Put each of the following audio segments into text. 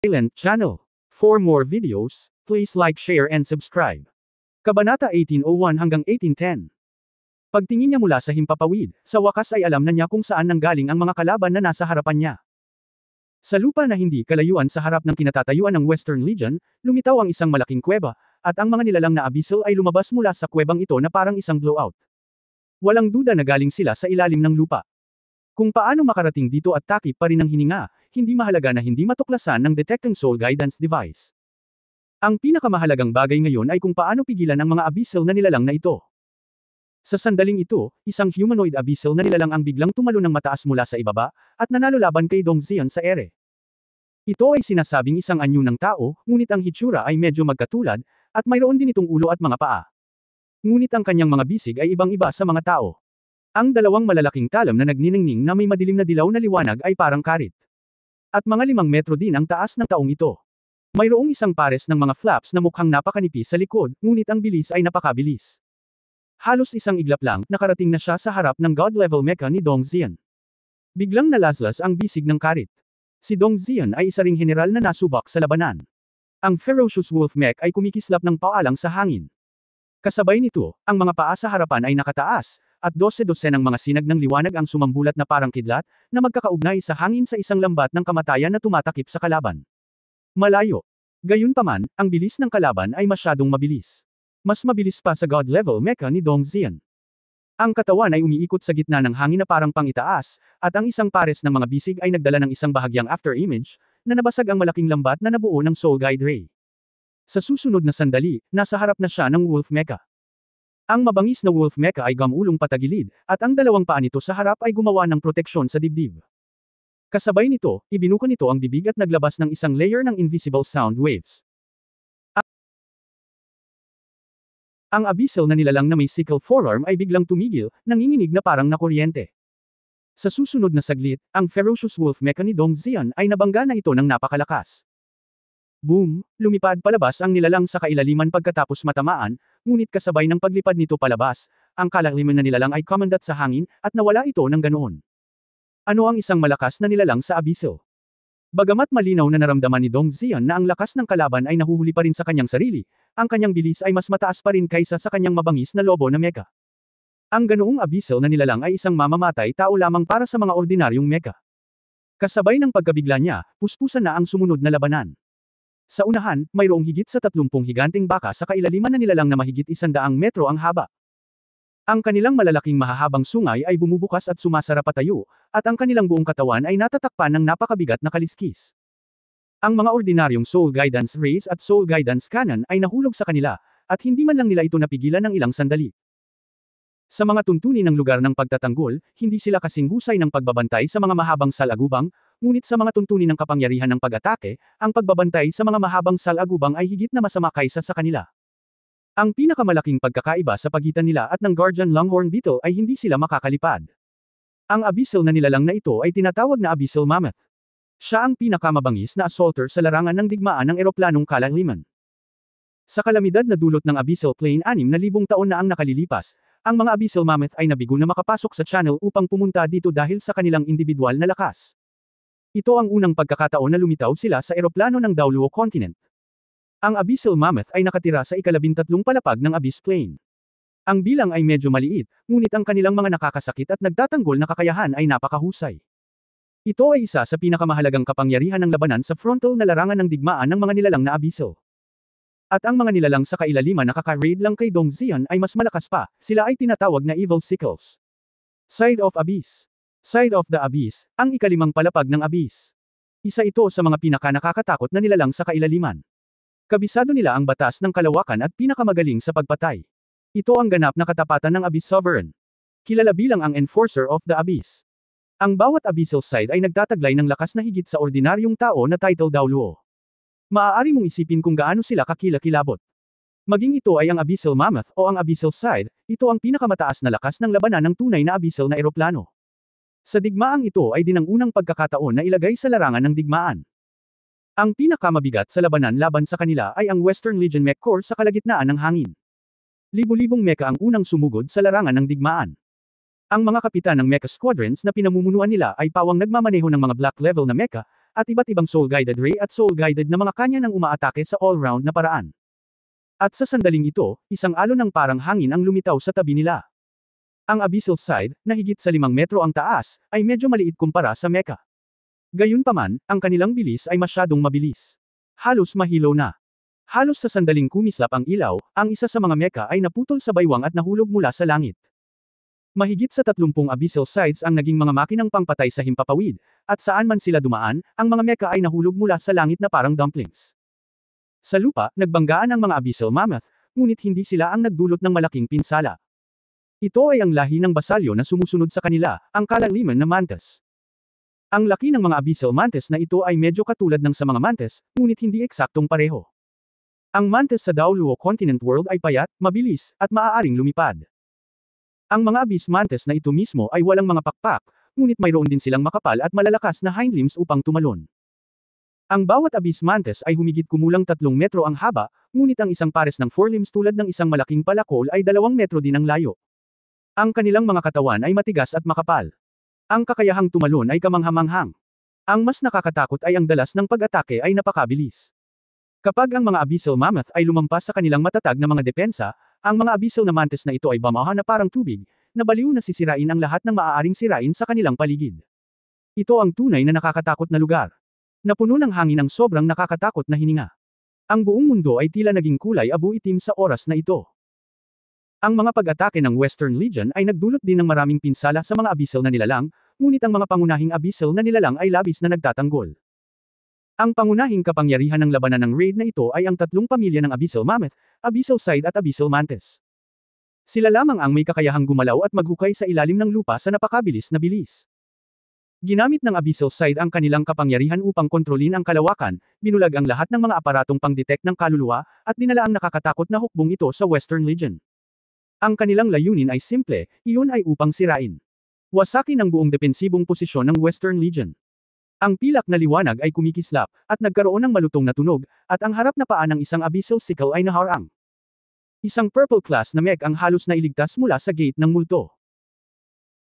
Silent Channel. For more videos, please like, share and subscribe. Kabanata 1801 hanggang 1810. Pagtingin niya mula sa himpapawid, sa wakas ay alam na niya kung saan nanggaling ang mga kalaban na nasa harapan niya. Sa lupa na hindi kalayuan sa harap ng kinatatayuan ng Western Legion, lumitaw ang isang malaking kuweba, at ang mga nilalang na abyssal ay lumabas mula sa kuwebang ito na parang isang blowout. Walang duda na galing sila sa ilalim ng lupa. Kung paano makarating dito at takip pa rin ang hininga, hindi mahalaga na hindi matuklasan ng detecting soul guidance device. Ang pinakamahalagang bagay ngayon ay kung paano pigilan ang mga abyssal na nilalang na ito. Sa sandaling ito, isang humanoid abyssal na nilalang ang biglang tumalo ng mataas mula sa ibaba, at nanalo laban kay Dong Xian sa ere. Ito ay sinasabing isang anyo ng tao, ngunit ang hitsura ay medyo magkatulad, at mayroon din itong ulo at mga paa. Ngunit ang kanyang mga bisig ay ibang-iba sa mga tao. Ang dalawang malalaking talam na nagniningning na may madilim na dilaw na liwanag ay parang karit. At mga 5 metro din ang taas ng taong ito. Mayroong isang pares ng mga flaps na mukhang napakanipis sa likod, ngunit ang bilis ay napakabilis. Halos isang iglap lang, nakarating na siya sa harap ng god-level mecha ni Dong Xian. Biglang nalaslas ang bisig ng karit. Si Dong Xian ay isa ring general na nasubak sa labanan. Ang ferocious wolf mech ay kumikislap ng paalang sa hangin. Kasabay nito, ang mga paa sa harapan ay nakataas, at 12-12 ng mga sinag ng liwanag ang sumambulat na parang kidlat, na magkakaugnay sa hangin sa isang lambat ng kamatayan na tumatakip sa kalaban. Malayo. Gayunpaman, ang bilis ng kalaban ay masyadong mabilis. Mas mabilis pa sa god-level mecha ni Dong Xian. Ang katawan ay umiikot sa gitna ng hangin na parang pangitaas, at ang isang pares ng mga bisig ay nagdala ng isang bahagyang after-image, na nabasag ang malaking lambat na nabuo ng Soul Guide Ray. Sa susunod na sandali, nasa harap na siya ng wolf mecha. Ang mabangis na wolf mecha ay gamulong patagilid, at ang dalawang paa nito sa harap ay gumawa ng proteksyon sa dibdib. Kasabay nito, ibinuka nito ang bibig at naglabas ng isang layer ng invisible sound waves. Ang abyssal na nilalang na may sickle forearm ay biglang tumigil, nanginginig na parang nakuryente. Sa susunod na saglit, ang ferocious wolf mecha ni Dong Xian ay nabangga na ito ng napakalakas. Boom! Lumipad palabas ang nilalang sa kailaliman pagkatapos matamaan, ngunit kasabay ng paglipad nito palabas, ang kalaliman na nilalang ay kumandat sa hangin, at nawala ito ng ganoon. Ano ang isang malakas na nilalang sa abyssal? Bagamat malinaw na naramdaman ni Dong Xian na ang lakas ng kalaban ay nahuhuli pa rin sa kanyang sarili, ang kanyang bilis ay mas mataas pa rin kaysa sa kanyang mabangis na lobo na mecha. Ang ganoong abyssal na nilalang ay isang mamamatay tao lamang para sa mga ordinaryong mecha. Kasabay ng pagkabigla niya, puspusan na ang sumunod na labanan. Sa unahan, mayroong higit sa 30 higanting baka sa kailaliman na nilalang na mahigit 100 metro ang haba. Ang kanilang malalaking mahahabang sungay ay bumubukas at sumasara patayo, at ang kanilang buong katawan ay natatakpan ng napakabigat na kaliskis. Ang mga ordinaryong Soul Guidance Rays at Soul Guidance Cannon ay nahulog sa kanila, at hindi man lang nila ito napigilan ng ilang sandali. Sa mga tuntunin ng lugar ng pagtatanggol, hindi sila kasing husay ng pagbabantay sa mga mahabang salagubang, ngunit sa mga tuntunin ng kapangyarihan ng pag-atake, ang pagbabantay sa mga mahabang salagubang ay higit na masama kaysa sa kanila. Ang pinakamalaking pagkakaiba sa pagitan nila at ng Guardian Longhorn Beetle ay hindi sila makakalipad. Ang abyssal na nilalang na ito ay tinatawag na Abyssal Mammoth. Siya ang pinakamabangis na assaulter sa larangan ng digmaan ng eroplanong kalaliman. Sa kalamidad na dulot ng Abyssal Plane 6,000 taon na ang nakalilipas, ang mga Abyssal Mammoth ay nabigo na makapasok sa channel upang pumunta dito dahil sa kanilang individual na lakas. Ito ang unang pagkakataon na lumitaw sila sa eroplano ng Daoluo Continent. Ang Abyssal Mammoth ay nakatira sa ika-13 palapag ng Abyss Plane. Ang bilang ay medyo maliit, ngunit ang kanilang mga nakakasakit at nagtatanggol na kakayahan ay napakahusay. Ito ay isa sa pinakamahalagang kapangyarihan ng labanan sa frontal na larangan ng digmaan ng mga nilalang na abyssal. At ang mga nilalang sa kailaliman na kaka-raid lang kay Dong Xian ay mas malakas pa, sila ay tinatawag na Evil Sickles. Side of Abyss. Side of the Abyss, ang ika-5 palapag ng Abyss. Isa ito sa mga pinaka-nakakatakot na nilalang sa kailaliman. Kabisado nila ang batas ng kalawakan at pinakamagaling sa pagpatay. Ito ang ganap na katapatan ng Abyss Sovereign. Kilala bilang ang Enforcer of the Abyss. Ang bawat Abyssal side ay nagtataglay ng lakas na higit sa ordinaryong tao na title Daoluo. Maaari mong isipin kung gaano sila kakilakilabot. Maging ito ay ang Abyssal Mammoth o ang Abyssal Side, ito ang pinakamataas na lakas ng labanan ng tunay na abyssal na eroplano. Sa digmaang ito ay din ang unang pagkakataon na ilagay sa larangan ng digmaan. Ang pinakamabigat sa labanan laban sa kanila ay ang Western Legion Mech Corps sa kalagitnaan ng hangin. Libu-libong mecha ang unang sumugod sa larangan ng digmaan. Ang mga kapitan ng mecha squadrons na pinamumunuan nila ay pawang nagmamaneho ng mga black level na mecha, at iba't ibang soul-guided ray at soul-guided na mga kanya nang umaatake sa all-round na paraan. At sa sandaling ito, isang alon ng parang hangin ang lumitaw sa tabi nila. Ang Abyssal Side, na higit sa 5 metro ang taas, ay medyo maliit kumpara sa Mecha. Gayunpaman, ang kanilang bilis ay masyadong mabilis. Halos mahilaw na. Halos sa sandaling kumislap ang ilaw, ang isa sa mga Mecha ay naputol sa baywang at nahulog mula sa langit. Mahigit sa 30 Abyssal Sides ang naging mga makinang pangpatay sa himpapawid, at saan man sila dumaan, ang mga Mecha ay nahulog mula sa langit na parang dumplings. Sa lupa, nagbanggaan ang mga Abyssal Mammoth, ngunit hindi sila ang nagdulot ng malaking pinsala. Ito ay ang lahi ng basalyo na sumusunod sa kanila, ang kalaliman na Mantis. Ang laki ng mga Abyssal Mantis na ito ay medyo katulad ng sa mga Mantis, ngunit hindi eksaktong pareho. Ang Mantis sa Daoluo Continent World ay payat, mabilis, at maaaring lumipad. Ang mga Abyss Mantis na ito mismo ay walang mga pakpak, ngunit mayroon din silang makapal at malalakas na hind limbs upang tumalon. Ang bawat Abyss Mantis ay humigit kumulang 3 metro ang haba, ngunit ang isang pares ng forelimbs tulad ng isang malaking palakol ay 2 metro din ang layo. Ang kanilang mga katawan ay matigas at makapal. Ang kakayahang tumalon ay kamanghamanghang. Ang mas nakakatakot ay ang dalas ng pag-atake ay napakabilis. Kapag ang mga Abyssal Mammoth ay lumampas sa kanilang matatag na mga depensa, ang mga Abyssal na Mantis na ito ay bamaha na parang tubig, na baliw na sisirain ang lahat ng maaaring sirain sa kanilang paligid. Ito ang tunay na nakakatakot na lugar. Napuno ng hangin ang sobrang nakakatakot na hininga. Ang buong mundo ay tila naging kulay abo-itim sa oras na ito. Ang mga pag-atake ng Western Legion ay nagdulot din ng maraming pinsala sa mga Abyssal na nilalang, ngunit ang mga pangunahing Abyssal na nilalang ay labis na nagtatanggol. Ang pangunahing kapangyarihan ng labanan ng raid na ito ay ang 3 pamilya ng Abyssal Mammoth, Abyssal Side at Abyssal Mantis. Sila lamang ang may kakayahang gumalaw at maghukay sa ilalim ng lupa sa napakabilis na bilis. Ginamit ng Abyssal Side ang kanilang kapangyarihan upang kontrolin ang kalawakan, binulag ang lahat ng mga aparatong pang-detect ng kaluluwa, at dinala ang nakakatakot na hukbong ito sa Western Legion. Ang kanilang layunin ay simple, iyon ay upang sirain. Wasakin ang buong depensibong posisyon ng Western Legion. Ang pilak na liwanag ay kumikislap, at nagkaroon ng malutong na tunog, at ang harap na paa ng isang Abyssal Sickle ay naharang. Isang purple class na mech ang halos nailigtas mula sa gate ng multo.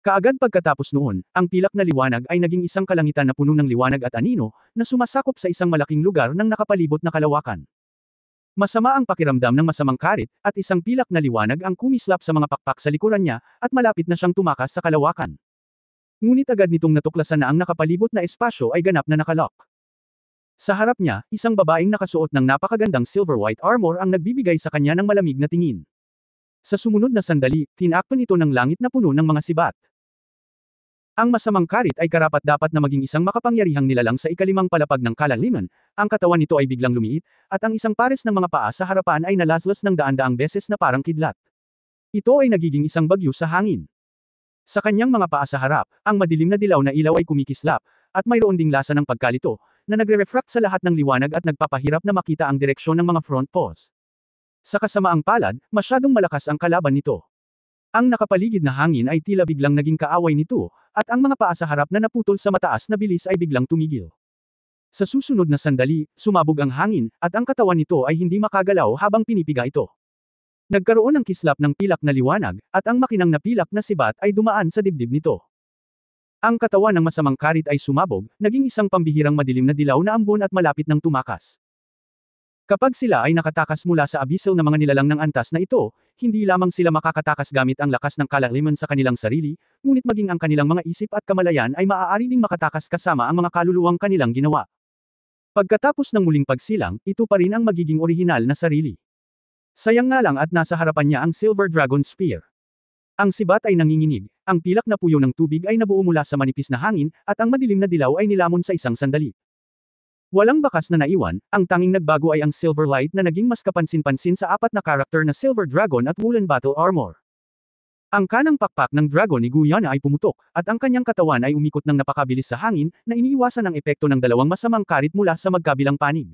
Kaagad pagkatapos noon, ang pilak na liwanag ay naging isang kalangitan na puno ng liwanag at anino, na sumasakop sa isang malaking lugar ng nakapalibot na kalawakan. Masama ang pakiramdam ng masamang karit, at isang pilak na liwanag ang kumislap sa mga pakpak sa likuran niya, at malapit na siyang tumakas sa kalawakan. Ngunit agad nitong natuklasan na ang nakapalibot na espasyo ay ganap na nakalock. Sa harap niya, isang babaeng nakasuot ng napakagandang silver white armor ang nagbibigay sa kanya ng malamig na tingin. Sa sumunod na sandali, tinakpan ito ng langit na puno ng mga sibat. Ang masamang karit ay karapat-dapat na maging isang makapangyarihang nilalang sa ikalimang palapag ng kalaliman, ang katawan nito ay biglang lumiit, at ang isang pares ng mga paa sa harapan ay nalaslas ng daan-daang beses na parang kidlat. Ito ay nagiging isang bagyo sa hangin. Sa kanyang mga paa sa harap, ang madilim na dilaw na ilaw ay kumikislap, at mayroon ding lasa ng pagkalito, na nagre-refract sa lahat ng liwanag at nagpapahirap na makita ang direksyon ng mga front paws. Sa kasamaang palad, masyadong malakas ang kalaban nito. Ang nakapaligid na hangin ay tila biglang naging kaaway nito, at ang mga paa sa harap na naputol sa mataas na bilis ay biglang tumigil. Sa susunod na sandali, sumabog ang hangin, at ang katawan nito ay hindi makagalaw habang pinipiga ito. Nagkaroon ng kislap ng pilak na liwanag, at ang makinang na pilak na sibat ay dumaan sa dibdib nito. Ang katawan ng masamang karit ay sumabog, naging isang pambihirang madilim na dilaw na ambon at malapit ng tumakas. Kapag sila ay nakatakas mula sa abyssal na mga nilalang ng antas na ito, hindi lamang sila makakatakas gamit ang lakas ng kalaliman sa kanilang sarili, ngunit maging ang kanilang mga isip at kamalayan ay maaari ding makatakas kasama ang mga kaluluwang kanilang ginawa. Pagkatapos ng muling pagsilang, ito pa rin ang magiging orihinal na sarili. Sayang nga lang at nasa harapan niya ang Silver Dragon Spear. Ang sibat ay nanginginig, ang pilak na puyo ng tubig ay nabuo mula sa manipis na hangin, at ang madilim na dilaw ay nilamon sa isang sandali. Walang bakas na naiwan, ang tanging nagbago ay ang Silver Light na naging mas kapansin-pansin sa apat na karakter na Silver Dragon at Woolen Battle Armor. Ang kanang pakpak ng dragon ni Guyana ay pumutok, at ang kanyang katawan ay umikot ng napakabilis sa hangin, na iniiwasan ang epekto ng dalawang masamang karit mula sa magkabilang panig.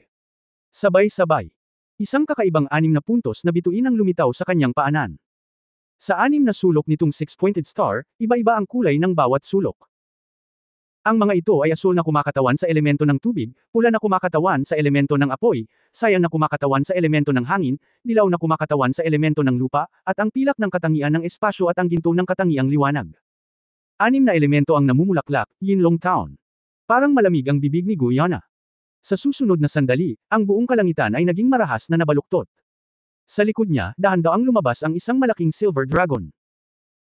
Sabay-sabay. Isang kakaibang 6 na puntos na bituin ang lumitaw sa kanyang paanan. Sa 6 na sulok nitong 6-pointed star, iba-iba ang kulay ng bawat sulok. Ang mga ito ay asul na kumakatawan sa elemento ng tubig, pula na kumakatawan sa elemento ng apoy, sayang na kumakatawan sa elemento ng hangin, dilaw na kumakatawan sa elemento ng lupa, at ang pilak ng katangian ng espasyo at ang ginto ng katangiang liwanag. 6 na elemento ang namumulaklak, Yinlong Town. Parang malamig ang bibig ni Guyana. Sa susunod na sandali, ang buong kalangitan ay naging marahas na nabaluktot. Sa likod niya, dahan-daang lumabas ang isang malaking silver dragon.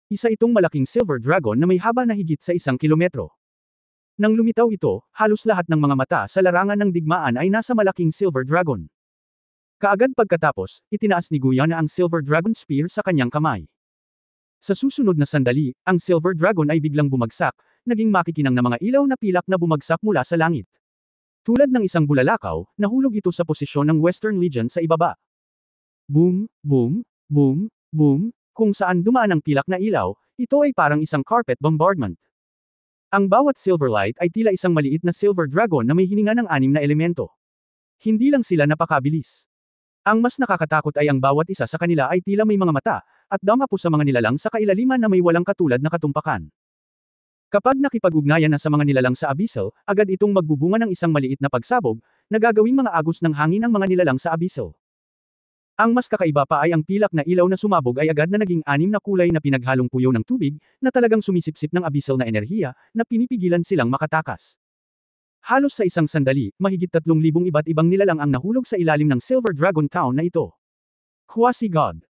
Isa itong malaking silver dragon na may haba na higit sa 1 kilometro. Nang lumitaw ito, halos lahat ng mga mata sa larangan ng digmaan ay nasa malaking silver dragon. Kaagad pagkatapos, itinaas ni Guyana ang silver dragon spear sa kanyang kamay. Sa susunod na sandali, ang silver dragon ay biglang bumagsak, naging makikinang na mga ilaw na pilak na bumagsak mula sa langit. Tulad ng isang bulalakaw, nahulog ito sa posisyon ng Western Legion sa ibaba. Boom, boom, boom, boom, kung saan dumaan ang pilak na ilaw, ito ay parang isang carpet bombardment. Ang bawat silver light ay tila isang maliit na silver dragon na may hininga ng 6 na elemento. Hindi lang sila napakabilis. Ang mas nakakatakot ay ang bawat isa sa kanila ay tila may mga mata, at damapo sa mga nilalang sa kailaliman na may walang katulad na katumpakan. Kapag nakipag-ugnayan na sa mga nilalang sa abyssal, agad itong magbubunga ng isang maliit na pagsabog, na gagawing mga agos ng hangin ang mga nilalang sa abyssal. Ang mas kakaiba pa ay ang pilak na ilaw na sumabog ay agad na naging 6 na kulay na pinaghalong puyo ng tubig, na talagang sumisipsip ng abyssal na enerhiya, na pinipigilan silang makatakas. Halos sa isang sandali, mahigit 3,000 iba't ibang nilalang ang nahulog sa ilalim ng Silver Dragon Town na ito. Quasi-God.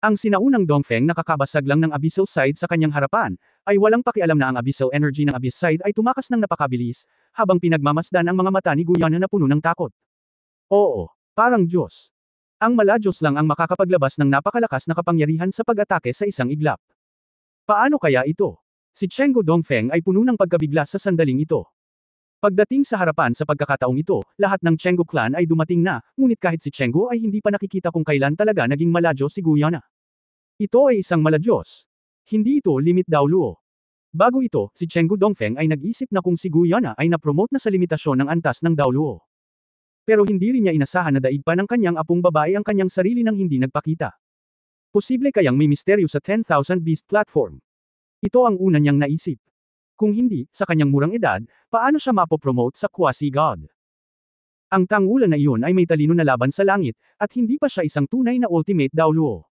Ang sinaunang Dongfeng na kakabasag lang ng abyssal side sa kanyang harapan, ay walang pakialam na ang abyssal energy ng abyss side ay tumakas ng napakabilis, habang pinagmamasdan ang mga mata ni Guyana na puno ng takot. Oo, parang Diyos. Ang mala-Diyos lang ang makakapaglabas ng napakalakas na kapangyarihan sa pag-atake sa isang iglap. Paano kaya ito? Si Chenggu Dongfeng ay puno ng pagkabigla sa sandaling ito. Pagdating sa harapan sa pagkakataong ito, lahat ng Chenggu clan ay dumating na, ngunit kahit si Chenggu ay hindi pa nakikita kung kailan talaga naging maladyo si Guyana. Ito ay isang maladyos. Hindi ito limit daw luo. Bago ito, si Chenggu Dongfeng ay nag-isip na kung si Guyana ay na-promote na sa limitasyon ng antas ng Daoluo. Pero hindi rin niya inasahan na daig pa ng kanyang apong babae ang kanyang sarili nang hindi nagpakita. Posible kayang may misteryo sa 10,000 Beast platform. Ito ang una niyang naisip. Kung hindi, sa kanyang murang edad, paano siya mapopromote sa quasi-god? Ang tanggulan na iyon ay may talino na laban sa langit, at hindi pa siya isang tunay na ultimate Daoluo.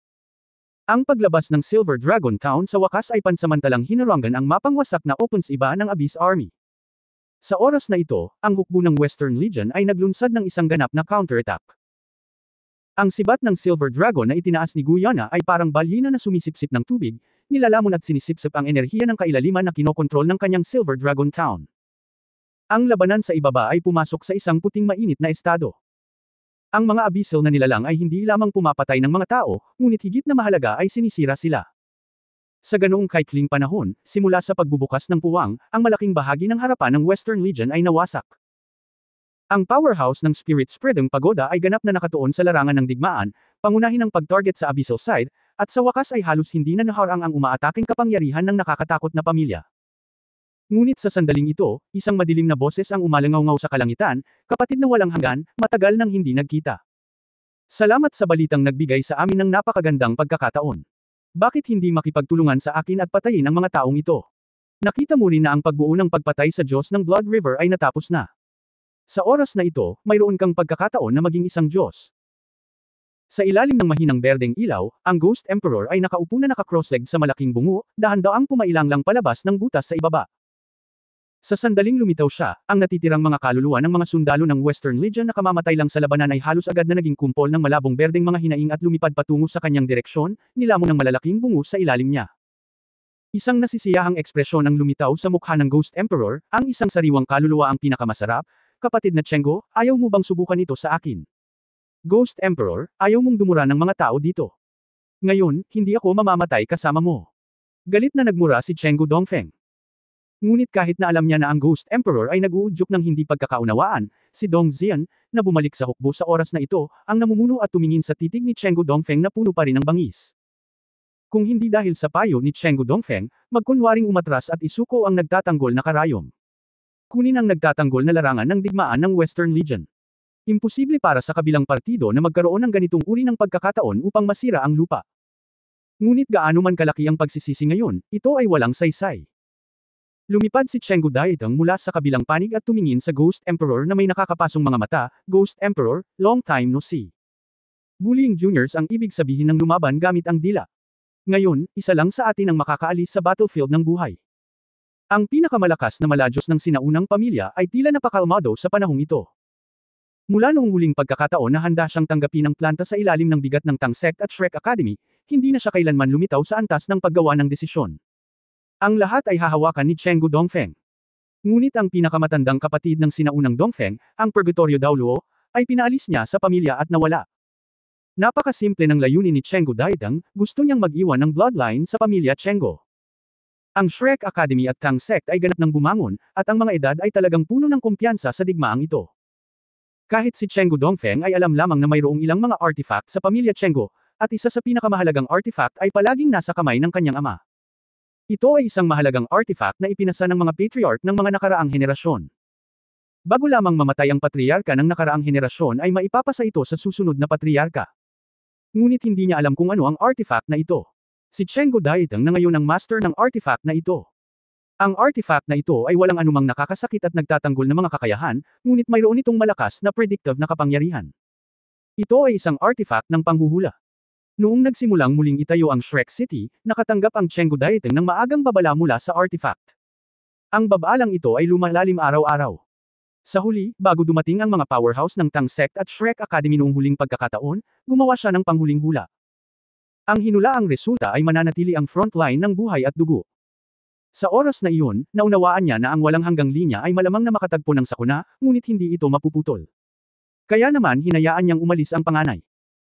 Ang paglabas ng Silver Dragon Town sa wakas ay pansamantalang hinarangan ang mapangwasak na opens iba ng Abyss Army. Sa oras na ito, ang hukbo ng Western Legion ay naglunsad ng isang ganap na counterattack. Ang sibat ng Silver Dragon na itinaas ni Guyana ay parang balyena na sumisipsip ng tubig, nilalamon at sinisipsip ang enerhiya ng kailaliman na kinokontrol ng kanyang Silver Dragon Town. Ang labanan sa ibaba ay pumasok sa isang puting mainit na estado. Ang mga abyssal na nilalang ay hindi lamang pumapatay ng mga tao, ngunit higit na mahalaga ay sinisira sila. Sa ganoong kaikling panahon, simula sa pagbubukas ng puwang, ang malaking bahagi ng harapan ng Western Legion ay nawasak. Ang powerhouse ng Spirit Spreading Pagoda ay ganap na nakatuon sa larangan ng digmaan, pangunahin ang pag-target sa abyssal side, at sa wakas ay halos hindi na naharang ang umaataking kapangyarihan ng nakakatakot na pamilya. Ngunit sa sandaling ito, isang madilim na boses ang umalangaw-ngaw sa kalangitan, kapatid na walang hanggan, matagal nang hindi nagkita. Salamat sa balitang nagbigay sa amin ng napakagandang pagkakataon. Bakit hindi makipagtulungan sa akin at patayin ang mga taong ito? Nakita mo rin na ang pagbuo ng pagpatay sa Diyos ng Blood River ay natapos na. Sa oras na ito, mayroon kang pagkakataon na maging isang Diyos. Sa ilalim ng mahinang berdeng ilaw, ang Ghost Emperor ay nakaupo na naka-cross-legged sa malaking bungo, dahan-daang pumailanglang palabas ng butas sa ibaba. Sa sandaling lumitaw siya, ang natitirang mga kaluluwa ng mga sundalo ng Western Legion na kamamatay lang sa labanan ay halos agad na naging kumpol ng malabong berdeng mga hinaing at lumipad patungo sa kanyang direksyon, nilamon ng malalaking bungo sa ilalim niya. Isang nasisiyahang ekspresyon ang lumitaw sa mukha ng Ghost Emperor, ang isang sariwang kaluluwa ang pinakamasarap. Kapatid na Chenggu, ayaw mong bang subukan ito sa akin? Ghost Emperor, ayaw mong dumura ng mga tao dito. Ngayon, hindi ako mamamatay kasama mo. Galit na nagmura si Chenggu Dongfeng. Ngunit kahit na alam niya na ang Ghost Emperor ay nag-uudyok ng hindi pagkakaunawaan, si Dong Xian, na bumalik sa hukbo sa oras na ito, ang namumuno at tumingin sa titig ni Chenggu Dongfeng na puno pa rin ng bangis. Kung hindi dahil sa payo ni Chenggu Dongfeng, magkunwaring umatras at isuko ang nagtatanggol na karayom. Kunin ang nagtatanggol na larangan ng digmaan ng Western Legion. Imposible para sa kabilang partido na magkaroon ng ganitong uri ng pagkakataon upang masira ang lupa. Ngunit gaano man kalaki ang pagsisisi ngayon, ito ay walang saysay. Lumipad si Chenggu Daiteng mula sa kabilang panig at tumingin sa Ghost Emperor na may nakakapasong mga mata. Ghost Emperor, long time no see. Bullying juniors ang ibig sabihin ng lumaban gamit ang dila. Ngayon, isa lang sa atin ang makakaalis sa battlefield ng buhay. Ang pinakamalakas na Maladyos ng sinaunang pamilya ay tila napakalmado sa panahong ito. Mula noong huling pagkakataon na handa siyang tanggapin ang planta sa ilalim ng bigat ng Tang Sect at Shrek Academy, hindi na siya kailanman lumitaw sa antas ng paggawa ng desisyon. Ang lahat ay hahawakan ni Chenggu Dongfeng. Ngunit ang pinakamatandang kapatid ng sinaunang Dongfeng, ang Purgatorio Daoluo, ay pinaalis niya sa pamilya at nawala. Napakasimple ng layunin ni Chenggu Daitang, gusto niyang mag-iwan ng bloodline sa pamilya Chenggu. Ang Shrek Academy at Tang Sect ay ganap ng bumangon, at ang mga edad ay talagang puno ng kumpiyansa sa digmaang ito. Kahit si Chenggu Dongfeng ay alam lamang na mayroong ilang mga artifact sa pamilya Chenggu, at isa sa pinakamahalagang artifact ay palaging nasa kamay ng kanyang ama. Ito ay isang mahalagang artifact na ipinasa ng mga patriarch ng mga nakaraang henerasyon. Bago lamang mamatay ang patriarka ng nakaraang henerasyon ay maipapasa ito sa susunod na patriarka. Ngunit hindi niya alam kung ano ang artifact na ito. Si Chenggu Daitang na ngayon ang master ng artifact na ito. Ang artifact na ito ay walang anumang nakakasakit at nagtatanggol na mga kakayahan, ngunit mayroon itong malakas na predictive na kapangyarihan. Ito ay isang artifact ng panghuhula. Noong nagsimulang muling itayo ang Shrek City, nakatanggap ang Chenggu Daitang ng maagang babala mula sa artifact. Ang babalang ito ay lumalalim araw-araw. Sa huli, bago dumating ang mga powerhouse ng Tang Sect at Shrek Academy noong huling pagkakataon, gumawa siya ng panghuling hula. Ang hinulaang resulta ay mananatili ang frontline ng buhay at dugo. Sa oras na iyon, naunawaan niya na ang walang hanggang linya ay malamang na makatagpo ng sakuna, ngunit hindi ito mapuputol. Kaya naman hinayaan niyang umalis ang panganay.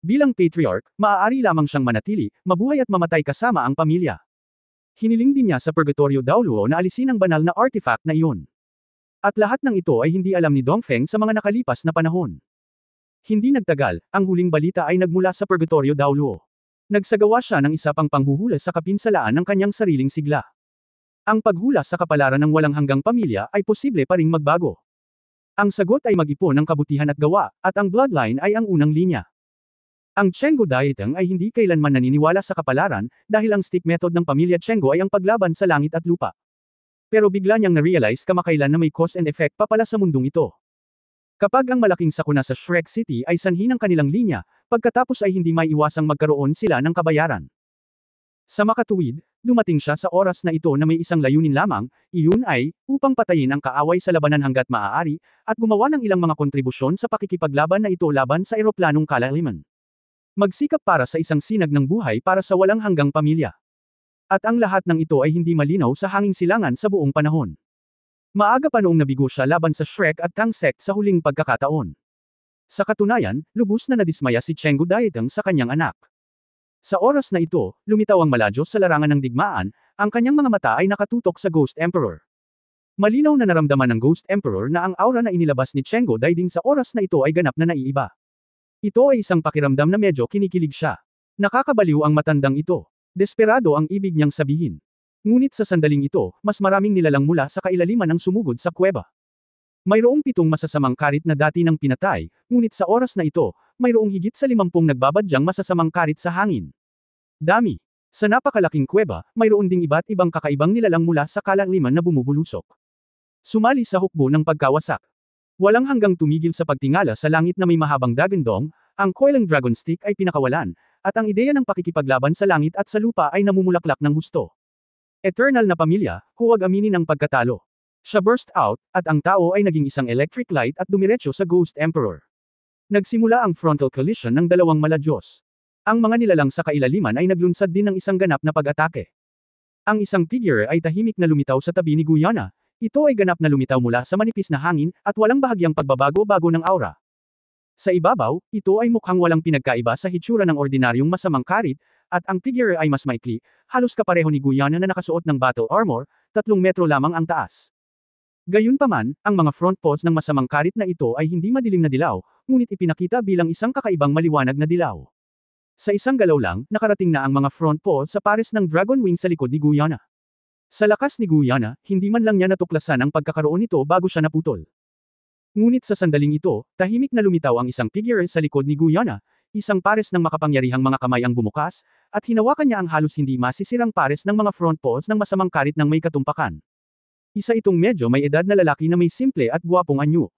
Bilang patriarch, maaari lamang siyang manatili, mabuhay at mamatay kasama ang pamilya. Hiniling din niya sa Purgatorio Daoluo na alisin ang banal na artifact na iyon. At lahat ng ito ay hindi alam ni Dongfeng sa mga nakalipas na panahon. Hindi nagtagal, ang huling balita ay nagmula sa Purgatorio Daoluo. Nagsagawa siya ng isa pang panghuhula sa kapinsalaan ng kanyang sariling sigla. Ang paghula sa kapalaran ng walang hanggang pamilya ay posible pa ring magbago. Ang sagot ay mag-ipon ng kabutihan at gawa, at ang bloodline ay ang unang linya. Ang Chenggu Daitang ay hindi kailanman naniniwala sa kapalaran, dahil ang stick method ng pamilya Chenggu ay ang paglaban sa langit at lupa. Pero bigla niyang na-realize kamakailan na may cause and effect pa pala sa mundong ito. Kapag ang malaking sakuna sa Shrek City ay sanhi ng kanilang linya, pagkatapos ay hindi maiiwasang magkaroon sila ng kabayaran. Sa makatuwid, dumating siya sa oras na ito na may isang layunin lamang, iyon ay, upang patayin ang kaaway sa labanan hanggat maaari, at gumawa ng ilang mga kontribusyon sa pakikipaglaban na ito laban sa eroplanong kalaliman. Magsikap para sa isang sinag ng buhay para sa walang hanggang pamilya. At ang lahat ng ito ay hindi malinaw sa hanging silangan sa buong panahon. Maaga pa noong nabigo siya laban sa Shrek at Tang Sect sa huling pagkakataon. Sa katunayan, lubos na nadismaya si Chenggu Daitang sa kanyang anak. Sa oras na ito, lumitaw ang Maladyos sa larangan ng digmaan, ang kanyang mga mata ay nakatutok sa Ghost Emperor. Malinaw na naramdaman ng Ghost Emperor na ang aura na inilabas ni Chenggu Daitang sa oras na ito ay ganap na naiiba. Ito ay isang pakiramdam na medyo kinikilig siya. Nakakabaliw ang matandang ito. Desperado ang ibig niyang sabihin. Ngunit sa sandaling ito, mas maraming nilalang mula sa kailaliman ang sumugod sa kuweba. Mayroong 7 masasamang karit na dati nang pinatay, ngunit sa oras na ito, mayroong higit sa 50 nagbabadyang masasamang karit sa hangin. Dami. Sa napakalaking kuweba, mayroon ding iba't ibang kakaibang nilalang mula sa kalaliman na bumubulusok. Sumali sa hukbo ng pagkawasak. Walang hanggang tumigil sa pagtingala sa langit na may mahabang dagandong, ang coiling dragon stick ay pinakawalan, at ang ideya ng pakikipaglaban sa langit at sa lupa ay namumulaklak ng husto. Eternal na pamilya, huwag aminin ang pagkatalo. Siya burst out, at ang tao ay naging isang electric light at dumiretso sa Ghost Emperor. Nagsimula ang frontal collision ng dalawang Maladyos. Ang mga nilalang sa kailaliman ay naglunsad din ng isang ganap na pag-atake. Ang isang figure ay tahimik na lumitaw sa tabi ni Guyana. Ito ay ganap na lumitaw mula sa manipis na hangin, at walang bahagyang pagbabago-bago ng aura. Sa ibabaw, ito ay mukhang walang pinagkaiba sa hitsura ng ordinaryong masamang karit, at ang figure ay mas maikli, halos kapareho ni Guyana na nakasuot ng battle armor, 3 metro lamang ang taas. Gayunpaman, ang mga front paws ng masamang karit na ito ay hindi madilim na dilaw, ngunit ipinakita bilang isang kakaibang maliwanag na dilaw. Sa isang galaw lang, nakarating na ang mga front paws sa pares ng dragon wing sa likod ni Guyana. Sa lakas ni Guyana, hindi man lang niya natuklasan ang pagkakaroon nito bago siya naputol. Ngunit sa sandaling ito, tahimik na lumitaw ang isang figure sa likod ni Guyana, isang pares ng makapangyarihang mga kamay ang bumukas, at hinawakan niya ang halos hindi masisirang pares ng mga front paws ng masamang karit ng may katumpakan. Isa itong medyo may edad na lalaki na may simple at gwapong anyo.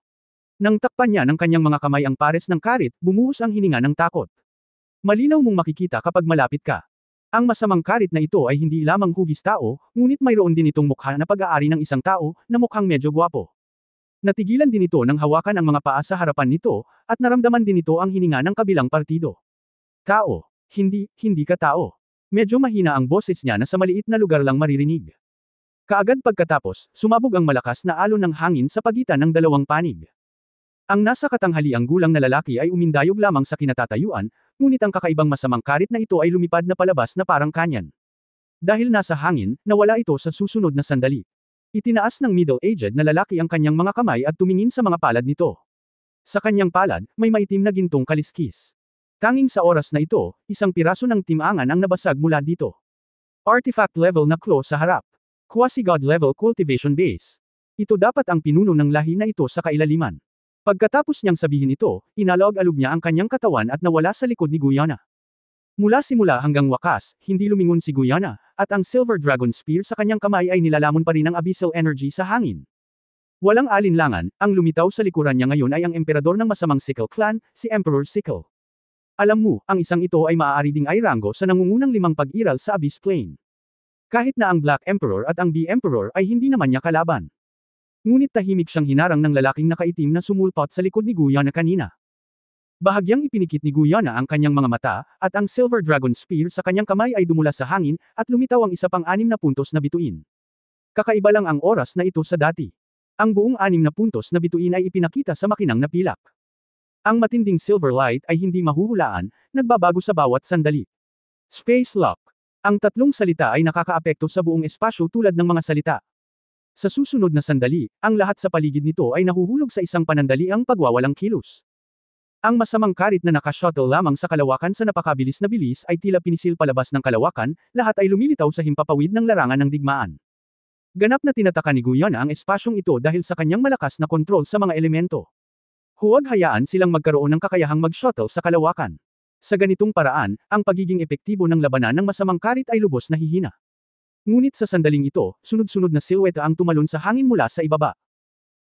Nang takpan niya ng kanyang mga kamay ang pares ng karit, bumuhos ang hininga ng takot. Malinaw mong makikita kapag malapit ka. Ang masamang karit na ito ay hindi lamang hugis tao, ngunit mayroon din itong mukha na pag-aari ng isang tao, na mukhang medyo gwapo. Natigilan din ito nang hawakan ang mga paa sa harapan nito, at naramdaman din ito ang hininga ng kabilang partido. Tao. Hindi ka tao. Medyo mahina ang boses niya na sa maliit na lugar lang maririnig. Kaagad pagkatapos, sumabog ang malakas na alon ng hangin sa pagitan ng dalawang panig. Ang nasa katanghaliang gulang na lalaki ay umindayog lamang sa kinatatayuan, ngunit ang kakaibang masamang karit na ito ay lumipad na palabas na parang kanyan. Dahil nasa hangin, nawala ito sa susunod na sandali. Itinaas ng middle-aged na lalaki ang kanyang mga kamay at tumingin sa mga palad nito. Sa kanyang palad, may maitim na gintong kaliskis. Tanging sa oras na ito, isang piraso ng timangan ang nabasag mula dito. Artifact level na claw sa harap. Quasi-god level cultivation base. Ito dapat ang pinuno ng lahi na ito sa kailaliman. Pagkatapos niyang sabihin ito, inalog-alog niya ang kanyang katawan at nawala sa likod ni Guyana. Mula simula hanggang wakas, hindi lumingon si Guyana, at ang Silver Dragon Spear sa kanyang kamay ay nilalamon pa rin ng abyssal energy sa hangin. Walang alinlangan, ang lumitaw sa likuran niya ngayon ay ang emperador ng masamang Sickle Clan, si Emperor Sickle. Alam mo, ang isang ito ay maaari ding ay ranggo sa nangungunang 5 pag-iral sa Abyss Plane. Kahit na ang Black Emperor at ang Bee Emperor ay hindi naman niya kalaban. Ngunit tahimik siyang hinarang ng lalaking nakaitim na sumulpot sa likod ni Guyana kanina. Bahagyang ipinikit ni Guyana ang kanyang mga mata, at ang Silver Dragon Spear sa kanyang kamay ay dumula sa hangin, at lumitaw ang isa pang 6 na puntos na bituin. Kakaiba lang ang oras na ito sa dati. Ang buong 6 na puntos na bituin ay ipinakita sa makinang na pilak. Ang matinding silver light ay hindi mahuhulaan, nagbabago sa bawat sandali. Space Lock. Ang tatlong salita ay nakakaapekto sa buong espasyo tulad ng mga salita. Sa susunod na sandali, ang lahat sa paligid nito ay nahuhulog sa isang panandaliang pagwawalang kilos. Ang masamang karit na naka-shuttle lamang sa kalawakan sa napakabilis na bilis ay tila pinisil palabas ng kalawakan, lahat ay lumilitaw sa himpapawid ng larangan ng digmaan. Ganap na tinataka ni Guyana ang espasyong ito dahil sa kanyang malakas na kontrol sa mga elemento. Huwag hayaan silang magkaroon ng kakayahang mag-shuttle sa kalawakan. Sa ganitong paraan, ang pagiging epektibo ng labanan ng masamang karit ay lubos na hihina. Ngunit sa sandaling ito, sunod-sunod na silweta ang tumalon sa hangin mula sa ibaba.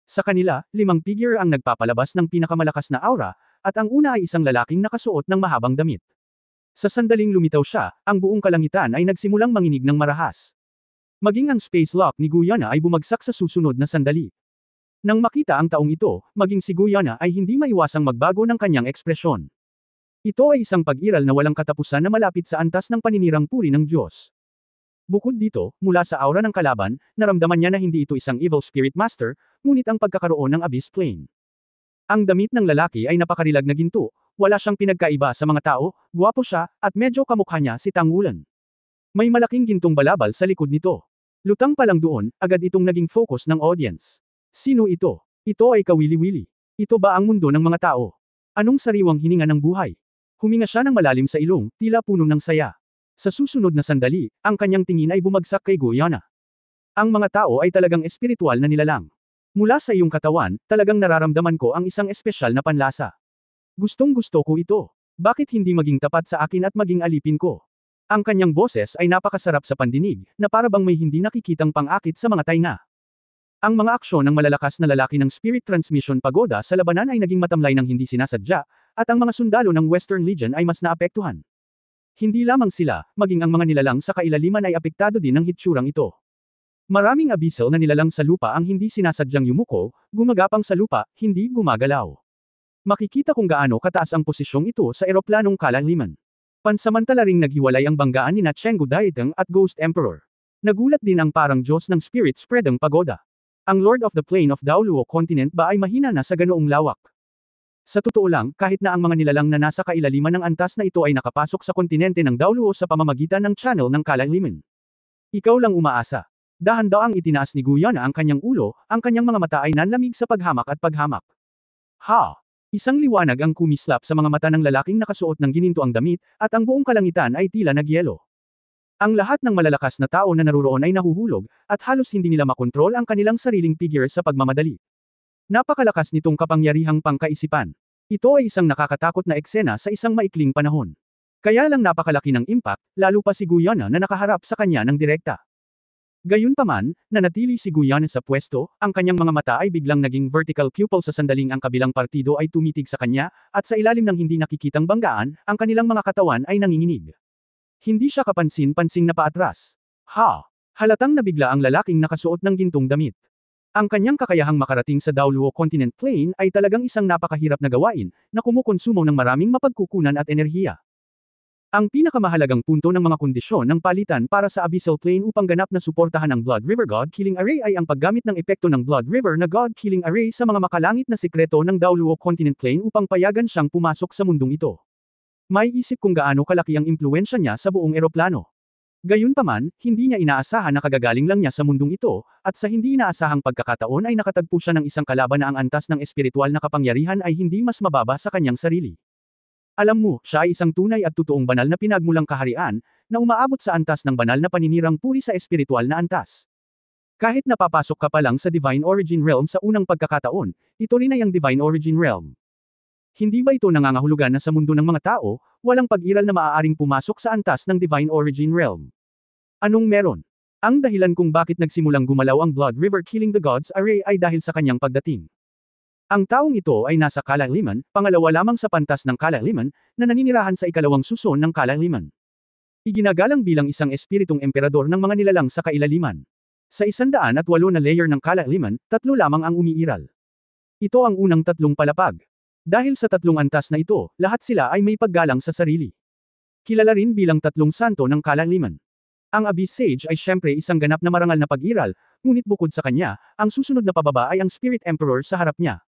Sa kanila, 5 figure ang nagpapalabas ng pinakamalakas na aura, at ang una ay isang lalaking nakasuot ng mahabang damit. Sa sandaling lumitaw siya, ang buong kalangitan ay nagsimulang manginig ng marahas. Maging ang space lock ni Guyana ay bumagsak sa susunod na sandali. Nang makita ang taong ito, maging si Guyana ay hindi maiwasang magbago ng kanyang ekspresyon. Ito ay isang pag-iral na walang katapusan na malapit sa antas ng paninirang puri ng Diyos. Bukod dito, mula sa aura ng kalaban, naramdaman niya na hindi ito isang evil spirit master, ngunit ang pagkakaroon ng Abyss Plane. Ang damit ng lalaki ay napakarilag na ginto, wala siyang pinagkaiba sa mga tao, gwapo siya, at medyo kamukha niya si Tangulan. May malaking gintong balabal sa likod nito. Lutang pa lang doon, agad itong naging focus ng audience. Sino ito? Ito ay kawili-wili. Ito ba ang mundo ng mga tao? Anong sariwang hininga ng buhay? Huminga siya ng malalim sa ilong, tila puno ng saya. Sa susunod na sandali, ang kanyang tingin ay bumagsak kay Guyana. Ang mga tao ay talagang espiritual na nilalang. Mula sa iyong katawan, talagang nararamdaman ko ang isang espesyal na panlasa. Gustong-gusto ko ito. Bakit hindi maging tapat sa akin at maging alipin ko? Ang kanyang boses ay napakasarap sa pandinig, na para bang may hindi nakikitang pang-akit sa mga tainga. Ang mga aksyon ng malalakas na lalaki ng Spirit Transmission Pagoda sa labanan ay naging matamlay ng hindi sinasadya, at ang mga sundalo ng Western Legion ay mas naapektuhan. Hindi lamang sila, maging ang mga nilalang sa kailaliman ay apektado din ng hitsurang ito. Maraming abyssal na nilalang sa lupa ang hindi sinasadyang yumuko, gumagapang sa lupa, hindi gumagalaw. Makikita kung gaano kataas ang posisyong ito sa eroplanong kalaliman. Pansamantala ring naghiwalay ang banggaan ni Chenggu Daiteng at Ghost Emperor. Nagulat din ang parang Diyos ng Spirit Spreadang Pagoda. Ang Lord of the Plane of Daoluo Continent ba ay mahina na sa ganoong lawak? Sa totoo lang, kahit na ang mga nilalang na nasa kailaliman ng antas na ito ay nakapasok sa kontinente ng Daoluo sa pamamagitan ng channel ng kalaliman. Ikaw lang umaasa. Dahan-daang itinaas ni Guyana ang kanyang ulo, ang kanyang mga mata ay nanlamig sa paghamak at paghamak. Ha! Isang liwanag ang kumislap sa mga mata ng lalaking nakasuot ng gininto ang damit, at ang buong kalangitan ay tila nagyelo. Ang lahat ng malalakas na tao na naruroon ay nahuhulog, at halos hindi nila makontrol ang kanilang sariling figure sa pagmamadali. Napakalakas nitong kapangyarihang pangkaisipan. Ito ay isang nakakatakot na eksena sa isang maikling panahon. Kaya lang napakalaki ng impact, lalo pa si Guyana na nakaharap sa kanya ng direkta. Gayunpaman, nanatili si Guyana sa pwesto, ang kanyang mga mata ay biglang naging vertical pupil sa sandaling ang kabilang partido ay tumitig sa kanya, at sa ilalim ng hindi nakikitang banggaan, ang kanilang mga katawan ay nanginginig. Hindi siya kapansin-pansing na paatras. Ha! Halatang nabigla ang lalaking nakasuot ng gintong damit. Ang kanyang kakayahang makarating sa Daoluo Continent Plane ay talagang isang napakahirap na gawain, na kumukonsumo ng maraming mapagkukunan at enerhiya. Ang pinakamahalagang punto ng mga kondisyon ng palitan para sa Abyssal Plane upang ganap na suportahan ang Blood River God Killing Array ay ang paggamit ng epekto ng Blood River na God Killing Array sa mga makalangit na sikreto ng Daoluo Continent Plane upang payagan siyang pumasok sa mundong ito. May isip kung gaano kalaki ang impluwensya niya sa buong eroplano. Gayunpaman, hindi niya inaasahan na kagagaling lang niya sa mundong ito, at sa hindi inaasahang pagkakataon ay nakatagpo siya ng isang kalaban na ang antas ng espiritual na kapangyarihan ay hindi mas mababa sa kanyang sarili. Alam mo, siya ay isang tunay at totoong banal na pinagmulang kaharian, na umaabot sa antas ng banal na paninirang puri sa espiritual na antas. Kahit napapasok ka pa lang sa Divine Origin Realm sa unang pagkakataon, ito rin ay ang Divine Origin Realm. Hindi ba ito nangangahulugan na sa mundo ng mga tao, walang pag-iral na maaaring pumasok sa antas ng Divine Origin Realm? Anong meron? Ang dahilan kung bakit nagsimulang gumalaw ang Blood River Killing the Gods Array ay dahil sa kanyang pagdating. Ang taong ito ay nasa Kalaliman, pangalawa lamang sa pantas ng Kalaliman, na naninirahan sa ikalawang suson ng Kalaliman. Iginagalang bilang isang espiritong emperador ng mga nilalang sa kailaliman. Sa 108 na layer ng Kalaliman, 3 lamang ang umiiral. Ito ang unang 3 palapag. Dahil sa 3 antas na ito, lahat sila ay may paggalang sa sarili. Kilala rin bilang 3 santo ng Kalaliman. Ang Abyss Sage ay syempre isang ganap na marangal na pag-iral, ngunit bukod sa kanya, ang susunod na pababa ay ang Spirit Emperor sa harap niya.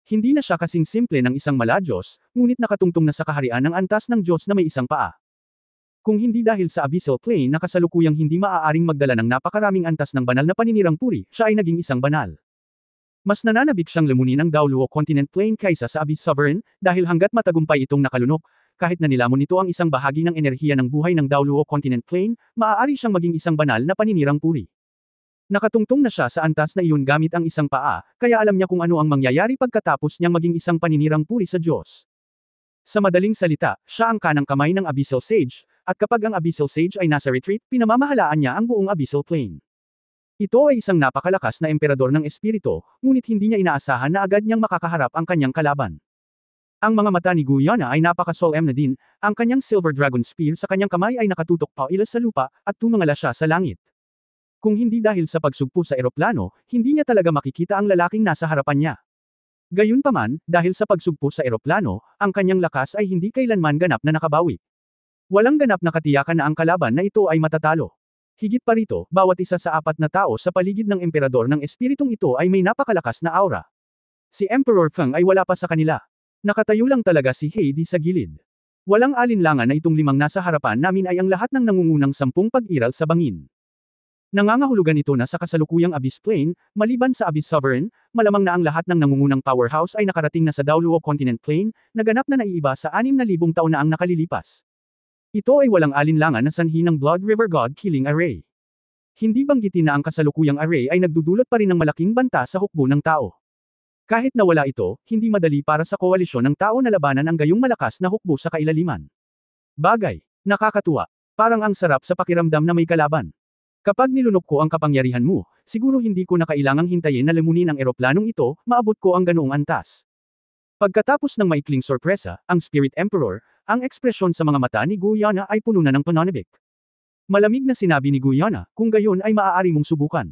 Hindi na siya kasing simple ng isang mala-Diyos, ngunit nakatungtong na sa kaharian ng antas ng Diyos na may isang paa. Kung hindi dahil sa Abyssal Plane na kasalukuyang hindi maaaring magdala ng napakaraming antas ng banal na paninirang puri, siya ay naging isang banal. Mas nananabik siyang lamunin ang Daoluo Continent Plane kaysa sa Abyss Sovereign, dahil hanggat matagumpay itong nakalunok, kahit na nilamon nito ang isang bahagi ng enerhiya ng buhay ng Daoluo Continent Plane, maaari siyang maging isang banal na paninirang puri. Nakatungtong na siya sa antas na iyon gamit ang isang paa, kaya alam niya kung ano ang mangyayari pagkatapos niyang maging isang paninirang puri sa Diyos. Sa madaling salita, siya ang kanang kamay ng Abyssal Sage, at kapag ang Abyssal Sage ay nasa retreat, pinamamahalaan niya ang buong Abyssal Plane. Ito ay isang napakalakas na emperador ng espiritu, ngunit hindi niya inaasahan na agad niyang makakaharap ang kanyang kalaban. Ang mga mata ni Guyana ay napaka-solemn na din, ang kanyang Silver Dragon Spear sa kanyang kamay ay nakatutok paila sa lupa, at tumingala siya sa langit. Kung hindi dahil sa pagsugpo sa eroplano, hindi niya talaga makikita ang lalaking nasa harapan niya. Gayunpaman, dahil sa pagsugpo sa eroplano, ang kanyang lakas ay hindi kailanman ganap na nakabawi. Walang ganap na katiyakan na ang kalaban na ito ay matatalo. Higit pa rito, bawat isa sa 4 na tao sa paligid ng emperador ng espiritong ito ay may napakalakas na aura. Si Emperor Feng ay wala pa sa kanila. Nakatayo lang talaga si Heidi sa gilid. Walang alinlangan na itong 5 nasa harapan namin ay ang lahat ng nangungunang 10 pag-iral sa bangin. Nangangahulugan ito na sa kasalukuyang Abyss Plane, maliban sa Abyss Sovereign, malamang na ang lahat ng nangungunang powerhouse ay nakarating na sa Daoluo Continent Plane, na ganap na naiiba sa 6,000 taon na ang nakalilipas. Ito ay walang alinlangan na sanhi ng Blood River God Killing Array. Hindi banggitin na ang kasalukuyang array ay nagdudulot pa rin ng malaking banta sa hukbo ng tao. Kahit na wala ito, hindi madali para sa koalisyon ng tao na labanan ang gayong malakas na hukbo sa kailaliman. Bagay, nakakatuwa. Parang ang sarap sa pakiramdam na may kalaban. Kapag nilunok ko ang kapangyarihan mo, siguro hindi ko na kailangang hintayin na lamunin ang eroplanong ito, maabot ko ang ganoong antas. Pagkatapos ng maikling sorpresa, ang Spirit Emperor, ang ekspresyon sa mga mata ni Guyana ay puno na ng pananabik. Malamig na sinabi ni Guyana, kung gayon ay maaari mong subukan.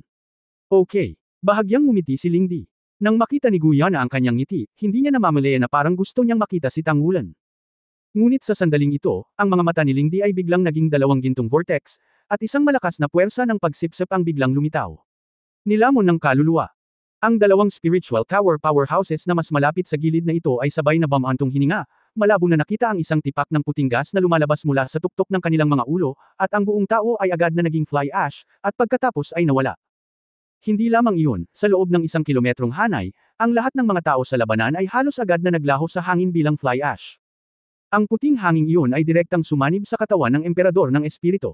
Okay. Bahagyang ngumiti si Lingdi. Nang makita ni Guyana ang kanyang ngiti, hindi niya namamalaya na parang gusto niyang makita si Tangulan. Ngunit sa sandaling ito, ang mga mata ni Lingdi ay biglang naging 2 gintong vortex, at isang malakas na puwersa ng pagsipsip ang biglang lumitaw. Nilamon ng kaluluwa. Ang 2 spiritual tower powerhouses na mas malapit sa gilid na ito ay sabay na bumantong hininga, malabo na nakita ang isang tipak ng puting gas na lumalabas mula sa tuktok ng kanilang mga ulo, at ang buong tao ay agad na naging fly ash, at pagkatapos ay nawala. Hindi lamang iyon, sa loob ng 1 kilometrong hanay, ang lahat ng mga tao sa labanan ay halos agad na naglaho sa hangin bilang fly ash. Ang puting hangin iyon ay direktang sumanib sa katawan ng emperador ng espiritu.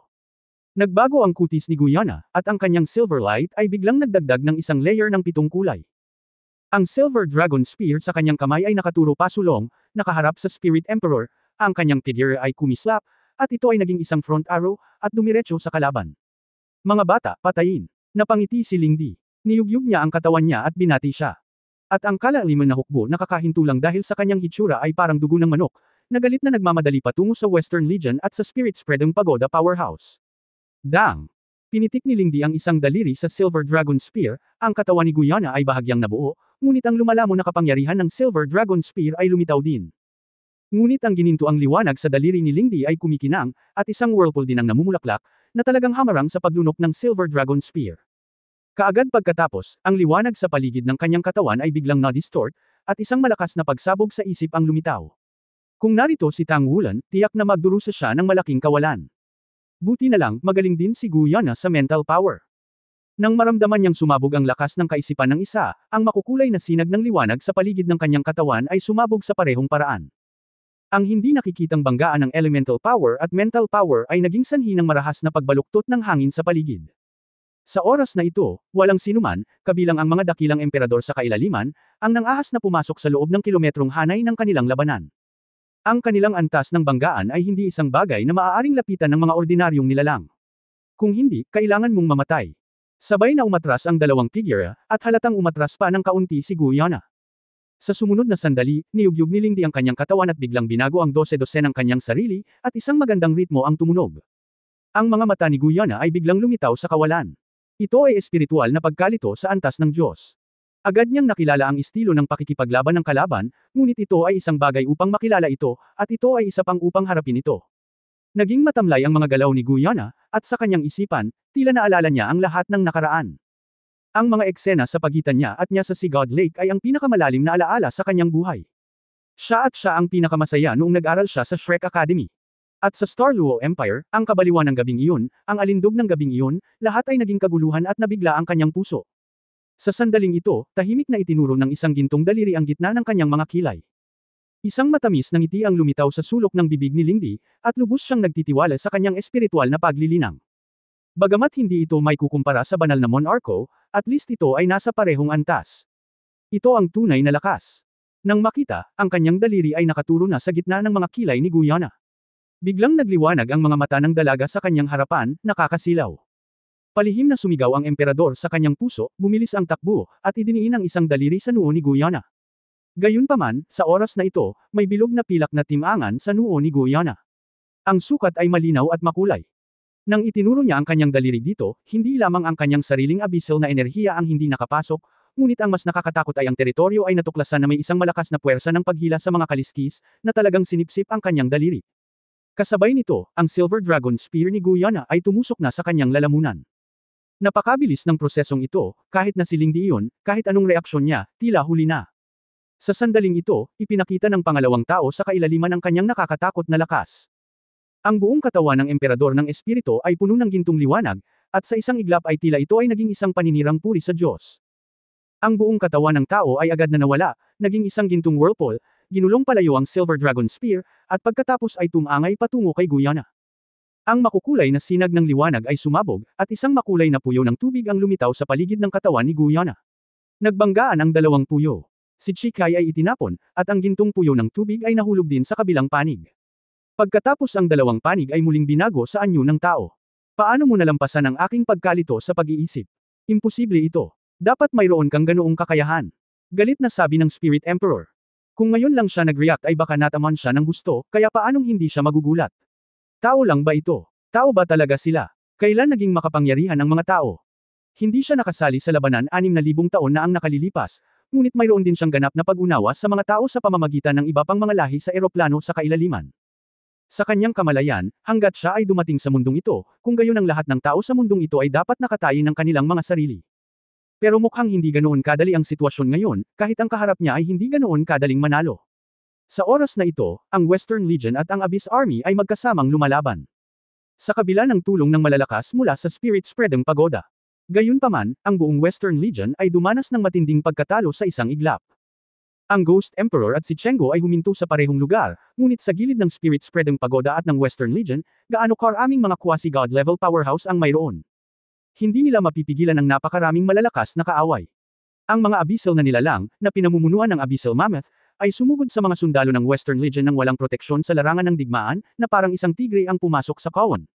Nagbago ang kutis ni Guyana, at ang kanyang silver light ay biglang nagdagdag ng isang layer ng 7 kulay. Ang Silver Dragon Spear sa kanyang kamay ay nakaturo pasulong, nakaharap sa Spirit Emperor, ang kanyang figure ay kumislap, at ito ay naging isang front arrow, at dumiretso sa kalaban. Mga bata, patayin. Napangiti si Lingdi. Niyugyug niya ang katawan niya at binati siya. At ang kalaliman na hukbo nakakahinto lang dahil sa kanyang hitsura ay parang dugo ng manok, nagalit na nagmamadali patungo sa Western Legion at sa Spirit Spreading Pagoda Powerhouse. Dang! Pinitik ni Lingdi ang isang daliri sa Silver Dragon Spear, ang katawan ni Guyana ay bahagyang nabuo, ngunit ang lumalamon na kapangyarihan ng Silver Dragon Spear ay lumitaw din. Ngunit ang gininto ang liwanag sa daliri ni Lingdi ay kumikinang, at isang whirlpool din ang namumulaklak, na talagang hamarang sa paglunok ng Silver Dragon Spear. Kaagad pagkatapos, ang liwanag sa paligid ng kanyang katawan ay biglang na-distort, at isang malakas na pagsabog sa isip ang lumitaw. Kung narito si Tang Wulan, tiyak na magdurusa siya ng malaking kawalan. Buti na lang, magaling din si Guyana sa mental power. Nang maramdaman niyang sumabog ang lakas ng kaisipan ng isa, ang makukulay na sinag ng liwanag sa paligid ng kanyang katawan ay sumabog sa parehong paraan. Ang hindi nakikitang banggaan ng elemental power at mental power ay naging sanhi ng marahas na pagbaluktot ng hangin sa paligid. Sa oras na ito, walang sinuman, kabilang ang mga dakilang emperador sa kailaliman, ang nangahas na pumasok sa loob ng kilometrong hanay ng kanilang labanan. Ang kanilang antas ng banggaan ay hindi isang bagay na maaaring lapitan ng mga ordinaryong nilalang. Kung hindi, kailangan mong mamatay. Sabay na umatras ang dalawang figure, at halatang umatras pa ng kaunti si Guyana. Sa sumunod na sandali, niyugyug ni Lingdi ang kanyang katawan at biglang binago ang 12-12 ng kanyang sarili, at isang magandang ritmo ang tumunog. Ang mga mata ni Guyana ay biglang lumitaw sa kawalan. Ito ay espiritual na pagkalito sa antas ng Diyos. Agad niyang nakilala ang estilo ng pakikipaglaban ng kalaban, ngunit ito ay isang bagay upang makilala ito, at ito ay isa pang upang harapin ito. Naging matamlay ang mga galaw ni Guyana, at sa kanyang isipan, tila naalala niya ang lahat ng nakaraan. Ang mga eksena sa pagitan niya at niya sa Sea God Lake ay ang pinakamalalim na alaala sa kanyang buhay. Siya ang pinakamasaya noong nag-aral siya sa Shrek Academy. At sa Star Luo Empire, ang kabaliwan ng gabing iyon, ang alindog ng gabing iyon, lahat ay naging kaguluhan at nabigla ang kanyang puso. Sa sandaling ito, tahimik na itinuro ng isang gintong daliri ang gitna ng kanyang mga kilay. Isang matamis na ngiti ang lumitaw sa sulok ng bibig ni Lingdi, at lubos siyang nagtitiwala sa kanyang espiritual na paglilinang. Bagamat hindi ito may kukumpara sa banal na monarko, at least ito ay nasa parehong antas. Ito ang tunay na lakas. Nang makita, ang kanyang daliri ay nakaturo na sa gitna ng mga kilay ni Guyana. Biglang nagliwanag ang mga mata ng dalaga sa kanyang harapan, nakakasilaw. Palihim na sumigaw ang emperador sa kanyang puso, bumilis ang takbo, at idiniin ang isang daliri sa noo ni Guyana. Gayunpaman, sa oras na ito, may bilog na pilak na timangan sa noo ni Guyana. Ang sukat ay malinaw at makulay. Nang itinuro niya ang kanyang daliri dito, hindi lamang ang kanyang sariling abyssal na enerhiya ang hindi nakapasok, ngunit ang mas nakakatakot ay ang teritoryo ay natuklasan na may isang malakas na puwersa ng paghila sa mga kaliskis, na talagang sinipsip ang kanyang daliri. Kasabay nito, ang Silver Dragon Spear ni Guyana ay tumusok na sa kanyang lalamunan. Napakabilis ng prosesong ito, kahit na si Lingdi iyon, kahit anong reaksyon niya, tila huli na. Sa sandaling ito, ipinakita ng pangalawang tao sa kailaliman ang kanyang nakakatakot na lakas. Ang buong katawan ng emperador ng espiritu ay puno ng gintong liwanag, at sa isang iglap ay tila ito ay naging isang paninirang puri sa Diyos. Ang buong katawan ng tao ay agad na nawala, naging isang gintong whirlpool, ginulong palayo ang Silver Dragon Spear, at pagkatapos ay tumangay patungo kay Guyana. Ang makukulay na sinag ng liwanag ay sumabog, at isang makulay na puyo ng tubig ang lumitaw sa paligid ng katawan ni Guyana. Nagbanggaan ang dalawang puyo. Si Chikai ay itinapon, at ang gintong puyo ng tubig ay nahulog din sa kabilang panig. Pagkatapos ang dalawang panig ay muling binago sa anyo ng tao. Paano mo nalampasan ang aking pagkalito sa pag-iisip? Imposible ito. Dapat mayroon kang ganoong kakayahan. Galit na sabi ng Spirit Emperor. Kung ngayon lang siya nag-react ay baka nataman siya ng gusto, kaya paanong hindi siya magugulat? Tao lang ba ito? Tao ba talaga sila? Kailan naging makapangyarihan ang mga tao? Hindi siya nakasali sa labanan 6,000 taon na ang nakalilipas, ngunit mayroon din siyang ganap na pag-unawa sa mga tao sa pamamagitan ng iba pang mga lahi sa eroplano sa kailaliman. Sa kanyang kamalayan, hanggat siya ay dumating sa mundong ito, kung gayon ang lahat ng tao sa mundong ito ay dapat nakatayin ng kanilang mga sarili. Pero mukhang hindi ganoon kadali ang sitwasyon ngayon, kahit ang kaharap niya ay hindi ganoon kadaling manalo. Sa oras na ito, ang Western Legion at ang Abyss Army ay magkasamang lumalaban. Sa kabila ng tulong ng malalakas mula sa Spirit Spreading Pagoda. Gayunpaman, ang buong Western Legion ay dumanas ng matinding pagkatalo sa isang iglap. Ang Ghost Emperor at si Chenggo ay huminto sa parehong lugar, ngunit sa gilid ng Spirit Spreading Pagoda at ng Western Legion, gaano karaming mga quasi-god level powerhouse ang mayroon. Hindi nila mapipigilan ang napakaraming malalakas na kaaway. Ang mga abyssal na nilalang, na pinamumunuan ng Abyssal Mammoth, ay sumugod sa mga sundalo ng Western Legion ng walang proteksyon sa larangan ng digmaan, na parang isang tigre ang pumasok sa kawan.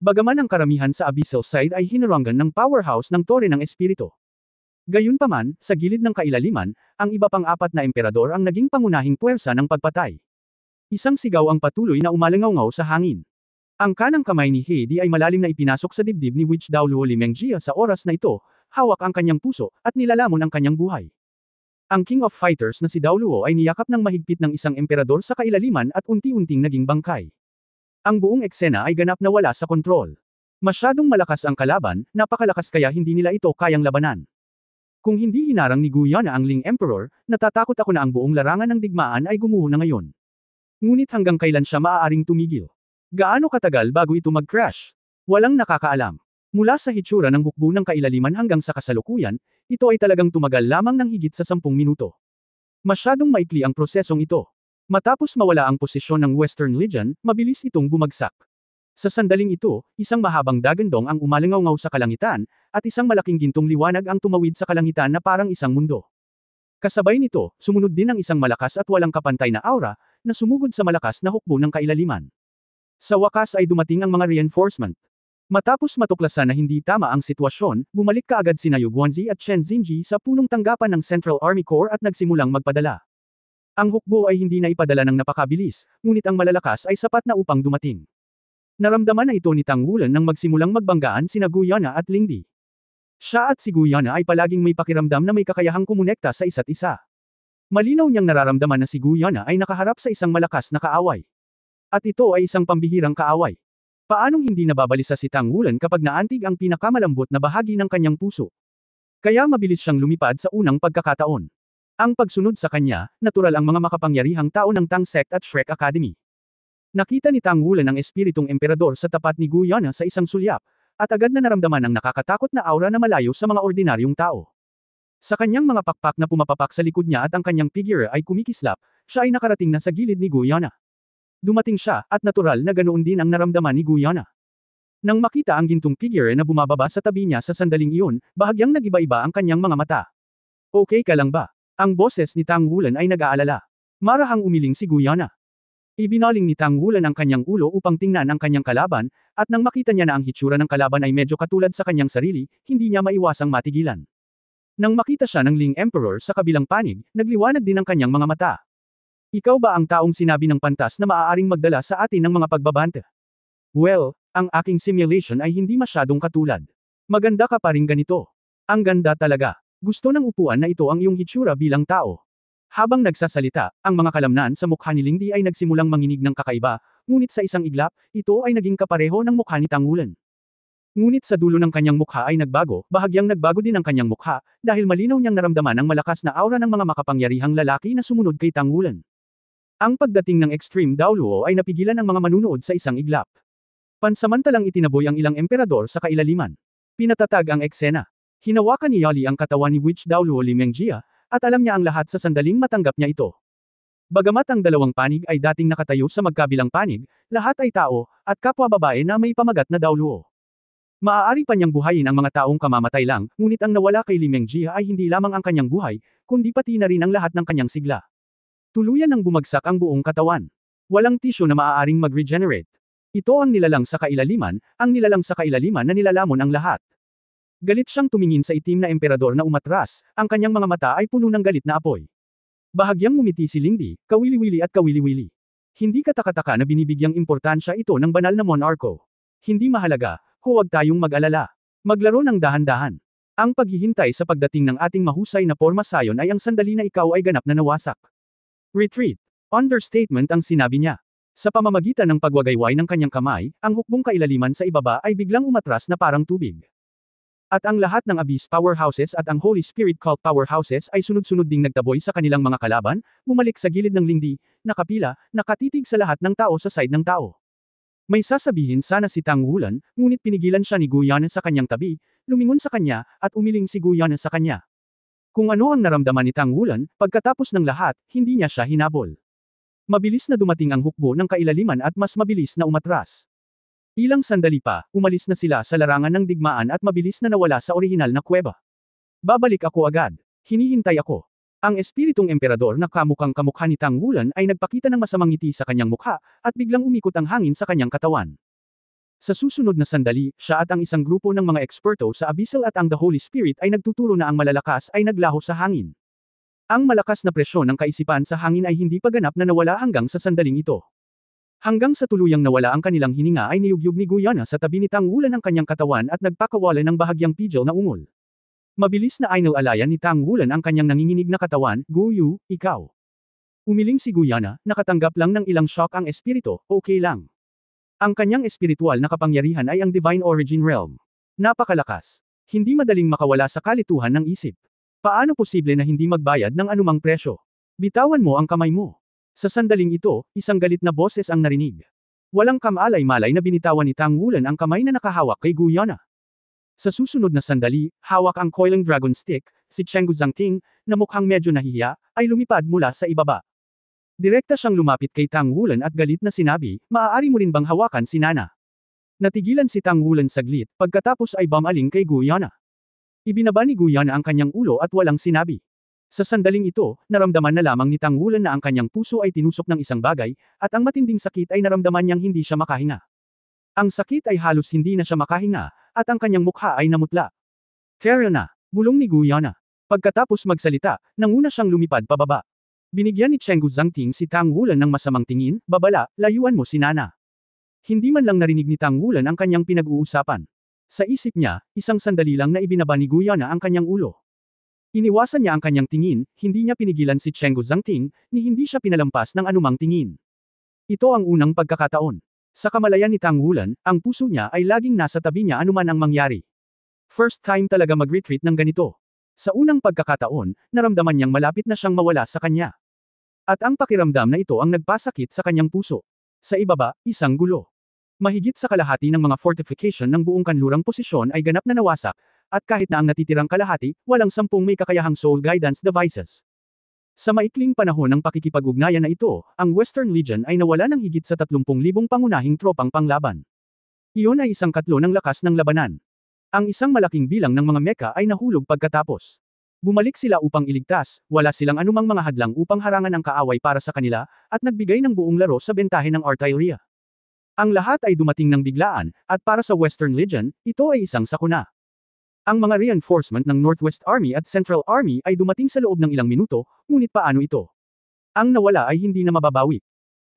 Bagaman ang karamihan sa Abyssal side ay hinarangan ng powerhouse ng Tore ng Espiritu. Gayunpaman, sa gilid ng kailaliman, ang iba pang 4 na emperador ang naging pangunahing puwersa ng pagpatay. Isang sigaw ang patuloy na umalangaw sa hangin. Ang kanang kamay ni Heidi ay malalim na ipinasok sa dibdib ni Witch Daoluo Limengjia sa oras na ito, hawak ang kanyang puso, at nilalamon ang kanyang buhay. Ang King of Fighters na si Daoluo ay niyakap ng mahigpit ng isang emperador sa kailaliman at unti-unting naging bangkay. Ang buong eksena ay ganap na wala sa kontrol. Masyadong malakas ang kalaban, napakalakas kaya hindi nila ito kayang labanan. Kung hindi hinarang ni Guyana ang Ling Emperor, natatakot ako na ang buong larangan ng digmaan ay gumuho na ngayon. Ngunit hanggang kailan siya maaaring tumigil? Gaano katagal bago ito mag-crash? Walang nakakaalam. Mula sa hitsura ng hukbo ng kailaliman hanggang sa kasalukuyan, ito ay talagang tumagal lamang ng higit sa 10 minuto. Masyadong maikli ang prosesong ito. Matapos mawala ang posisyon ng Western Legion, mabilis itong bumagsak. Sa sandaling ito, isang mahabang dagandong ang umalangaw sa kalangitan, at isang malaking gintong liwanag ang tumawid sa kalangitan na parang isang mundo. Kasabay nito, sumunod din ang isang malakas at walang kapantay na aura, na sumugod sa malakas na hukbo ng kailaliman. Sa wakas ay dumating ang mga reinforcement. Matapos matuklasan na hindi tama ang sitwasyon, bumalik kaagad sina Yu Guanzi at Chen Xinji sa punong tanggapan ng Central Army Corps at nagsimulang magpadala. Ang hukbo ay hindi na ipadala ng napakabilis, ngunit ang malalakas ay sapat na upang dumating. Naramdaman na ito ni Tang Wulan nang magsimulang magbanggaan sina Guyana at Lingdi. Siya at si Guyana ay palaging may pakiramdam na may kakayahang kumonekta sa isa't isa. Malinaw niyang nararamdaman na si Guyana ay nakaharap sa isang malakas na kaaway. At ito ay isang pambihirang kaaway. Paanong hindi nababalisa si Tang Wulan kapag naantig ang pinakamalambot na bahagi ng kanyang puso? Kaya mabilis siyang lumipad sa unang pagkakataon. Ang pagsunod sa kanya, natural ang mga makapangyarihang tao ng Tang Sect at Shrek Academy. Nakita ni Tang Wulan ang espiritong emperador sa tapat ni Guyana sa isang sulyap, at agad na naramdaman ang nakakatakot na aura na malayo sa mga ordinaryong tao. Sa kanyang mga pakpak na pumapapak sa likod niya at ang kanyang figure ay kumikislap, siya ay nakarating na sa gilid ni Guyana. Dumating siya, at natural na ganoon din ang naramdaman ni Guyana. Nang makita ang gintong figure na bumababa sa tabi niya sa sandaling iyon, bahagyang nag-iba-iba ang kanyang mga mata. Okay ka lang ba? Ang boses ni Tang Wulan ay nag-aalala. Marahang umiling si Guyana. Ibinaling ni Tang Wulan ang kanyang ulo upang tingnan ang kanyang kalaban, at nang makita niya na ang hitsura ng kalaban ay medyo katulad sa kanyang sarili, hindi niya maiwasang matigilan. Nang makita siya ng Ling Emperor sa kabilang panig, nagliwanag din ang kanyang mga mata. Ikaw ba ang taong sinabi ng pantas na maaaring magdala sa atin ng mga pagbabanta? Well, ang aking simulation ay hindi masyadong katulad. Maganda ka pa rin ganito. Ang ganda talaga. Gusto ng upuan na ito ang iyong hitsura bilang tao. Habang nagsasalita, ang mga kalamnan sa mukha ni Lingdi ay nagsimulang manginig ng kakaiba, ngunit sa isang iglap, ito ay naging kapareho ng mukha ni Tang Wulan. Ngunit sa dulo ng kanyang mukha ay nagbago, bahagyang nagbago din ang kanyang mukha, dahil malinaw niyang naramdaman ang malakas na aura ng mga makapangyarihang lalaki na sumunod kay Tang Wulan. Ang pagdating ng Extreme Daoluo ay napigilan ang mga manunood sa isang iglap. Pansamantalang itinaboy ang ilang emperador sa kailaliman. Pinatatag ang eksena. Hinawakan ni Yali ang katawan ni Witch Daoluo Limengjia, at alam niya ang lahat sa sandaling matanggap niya ito. Bagamat ang dalawang panig ay dating nakatayo sa magkabilang panig, lahat ay tao, at kapwa babae na may pamagat na Daoluo. Maaari pa niyang buhayin ang mga taong kamamatay lang, ngunit ang nawala kay Limengjia ay hindi lamang ang kanyang buhay, kundi pati na rin ang lahat ng kanyang sigla. Tuluyan nang bumagsak ang buong katawan. Walang tisyo na maaaring mag-regenerate. Ito ang nilalang sa kailaliman, ang nilalang sa kailaliman na nilalamon ang lahat. Galit siyang tumingin sa itim na emperador na umatras, ang kanyang mga mata ay puno ng galit na apoy. Bahagyang ngumiti si Lingdi, kawili-wili at kawili-wili. Hindi katakataka na binibigyang importansya ito ng banal na monarko. Hindi mahalaga, huwag tayong mag-alala. Maglaro ng dahan-dahan. Ang paghihintay sa pagdating ng ating mahusay na porma sayon ay ang sandali na ikaw ay ganap na nawasak. Retreat. Understatement ang sinabi niya. Sa pamamagitan ng pagwagayway ng kanyang kamay, ang hukbong kailaliman sa ibaba ay biglang umatras na parang tubig. At ang lahat ng Abyss Powerhouses at ang Holy Spirit Cult Powerhouses ay sunod-sunod ding nagtaboy sa kanilang mga kalaban, bumalik sa gilid ng Lingdi, nakapila, nakatitig sa lahat ng tao sa side ng tao. May sasabihin sana si Tang Wulan, ngunit pinigilan siya ni Guyana sa kanyang tabi, lumingon sa kanya, at umiling si Guyana sa kanya. Kung ano ang naramdaman ni Tang Wulan, pagkatapos ng lahat, hindi niya siya hinabol. Mabilis na dumating ang hukbo ng kailaliman at mas mabilis na umatras. Ilang sandali pa, umalis na sila sa larangan ng digmaan at mabilis na nawala sa orihinal na kuweba. Babalik ako agad. Hinihintay ako. Ang espiritong emperador na kamukhang kamukha ni Tang Wulan ay nagpakita ng masamang ngiti sa kanyang mukha, at biglang umikot ang hangin sa kanyang katawan. Sa susunod na sandali, siya at ang isang grupo ng mga eksperto sa Abyssal at ang The Holy Spirit ay nagtuturo na ang malalakas ay naglaho sa hangin. Ang malakas na presyon ng kaisipan sa hangin ay hindi pa ganap na nawala hanggang sa sandaling ito. Hanggang sa tuluyang nawala ang kanilang hininga ay niyugyug ni Guyana sa tabi ni Tangulan ang kanyang katawan at nagpakawalan ng bahagyang pidgel na ungol. Mabilis na inalalayan ni Tangulan ang kanyang nanginginig na katawan, Guyu, ikaw. Umiling si Guyana, nakatanggap lang ng ilang shock ang espiritu, okay lang. Ang kanyang espiritual na kapangyarihan ay ang Divine Origin Realm. Napakalakas. Hindi madaling makawala sa kalituhan ng isip. Paano posible na hindi magbayad ng anumang presyo? Bitawan mo ang kamay mo. Sa sandaling ito, isang galit na boses ang narinig. Walang kamalay-malay na binitawan ni Tangulan ang kamay na nakahawak kay Guyana. Sa susunod na sandali, hawak ang coiling dragon stick, si Chenggu Zhangting, na mukhang medyo nahihiya, ay lumipad mula sa ibaba. Direkta siyang lumapit kay Tangulan at galit na sinabi, maaari mo rin bang hawakan si Nana? Natigilan si Tangulan saglit, pagkatapos ay bumaling kay Guyana. Ibinaba ni Guyana ang kanyang ulo at walang sinabi. Sa sandaling ito, naramdaman na lamang ni Tangulan na ang kanyang puso ay tinusok ng isang bagay, at ang matinding sakit ay naramdaman niyang hindi siya makahinga. Ang sakit ay halos hindi na siya makahinga, at ang kanyang mukha ay namutla. Tara na, bulong ni Guyana. Pagkatapos magsalita, nanguna siyang lumipad pababa. Binigyan ni Chenggu Zhangting si Tangulan ng masamang tingin, babala, layuan mo si Nana. Hindi man lang narinig ni Tangulan ang kanyang pinag-uusapan. Sa isip niya, isang sandali lang na ibinaba ni Guyana ang kanyang ulo. Iniwasan niya ang kanyang tingin, hindi niya pinigilan si Chenggu Zhangting, ni hindi siya pinalampas ng anumang tingin. Ito ang unang pagkakataon. Sa kamalayan ni Tangulan, ang puso niya ay laging nasa tabi niya anuman ang mangyari. First time talaga mag-retreat ng ganito. Sa unang pagkakataon, naramdaman niyang malapit na siyang mawala sa kanya. At ang pakiramdam na ito ang nagpasakit sa kanyang puso. Sa ibaba, isang gulo. Mahigit sa kalahati ng mga fortification ng buong kanlurang posisyon ay ganap na nawasak, at kahit na ang natitirang kalahati, walang 10 may kakayahang soul guidance devices. Sa maikling panahon ng pakikipag-ugnayan na ito, ang Western Legion ay nawala ng higit sa 30,000 pangunahing tropang panglaban. Iyon ay isang katlo ng lakas ng labanan. Ang isang malaking bilang ng mga mecha ay nahulog pagkatapos. Bumalik sila upang iligtas, wala silang anumang mga hadlang upang harangan ang kaaway para sa kanila, at nagbigay ng buong laro sa bentahe ng artillery. Ang lahat ay dumating ng biglaan, at para sa Western Legion, ito ay isang sakuna. Ang mga reinforcement ng Northwest Army at Central Army ay dumating sa loob ng ilang minuto, ngunit paano ito? Ang nawala ay hindi na mababawi.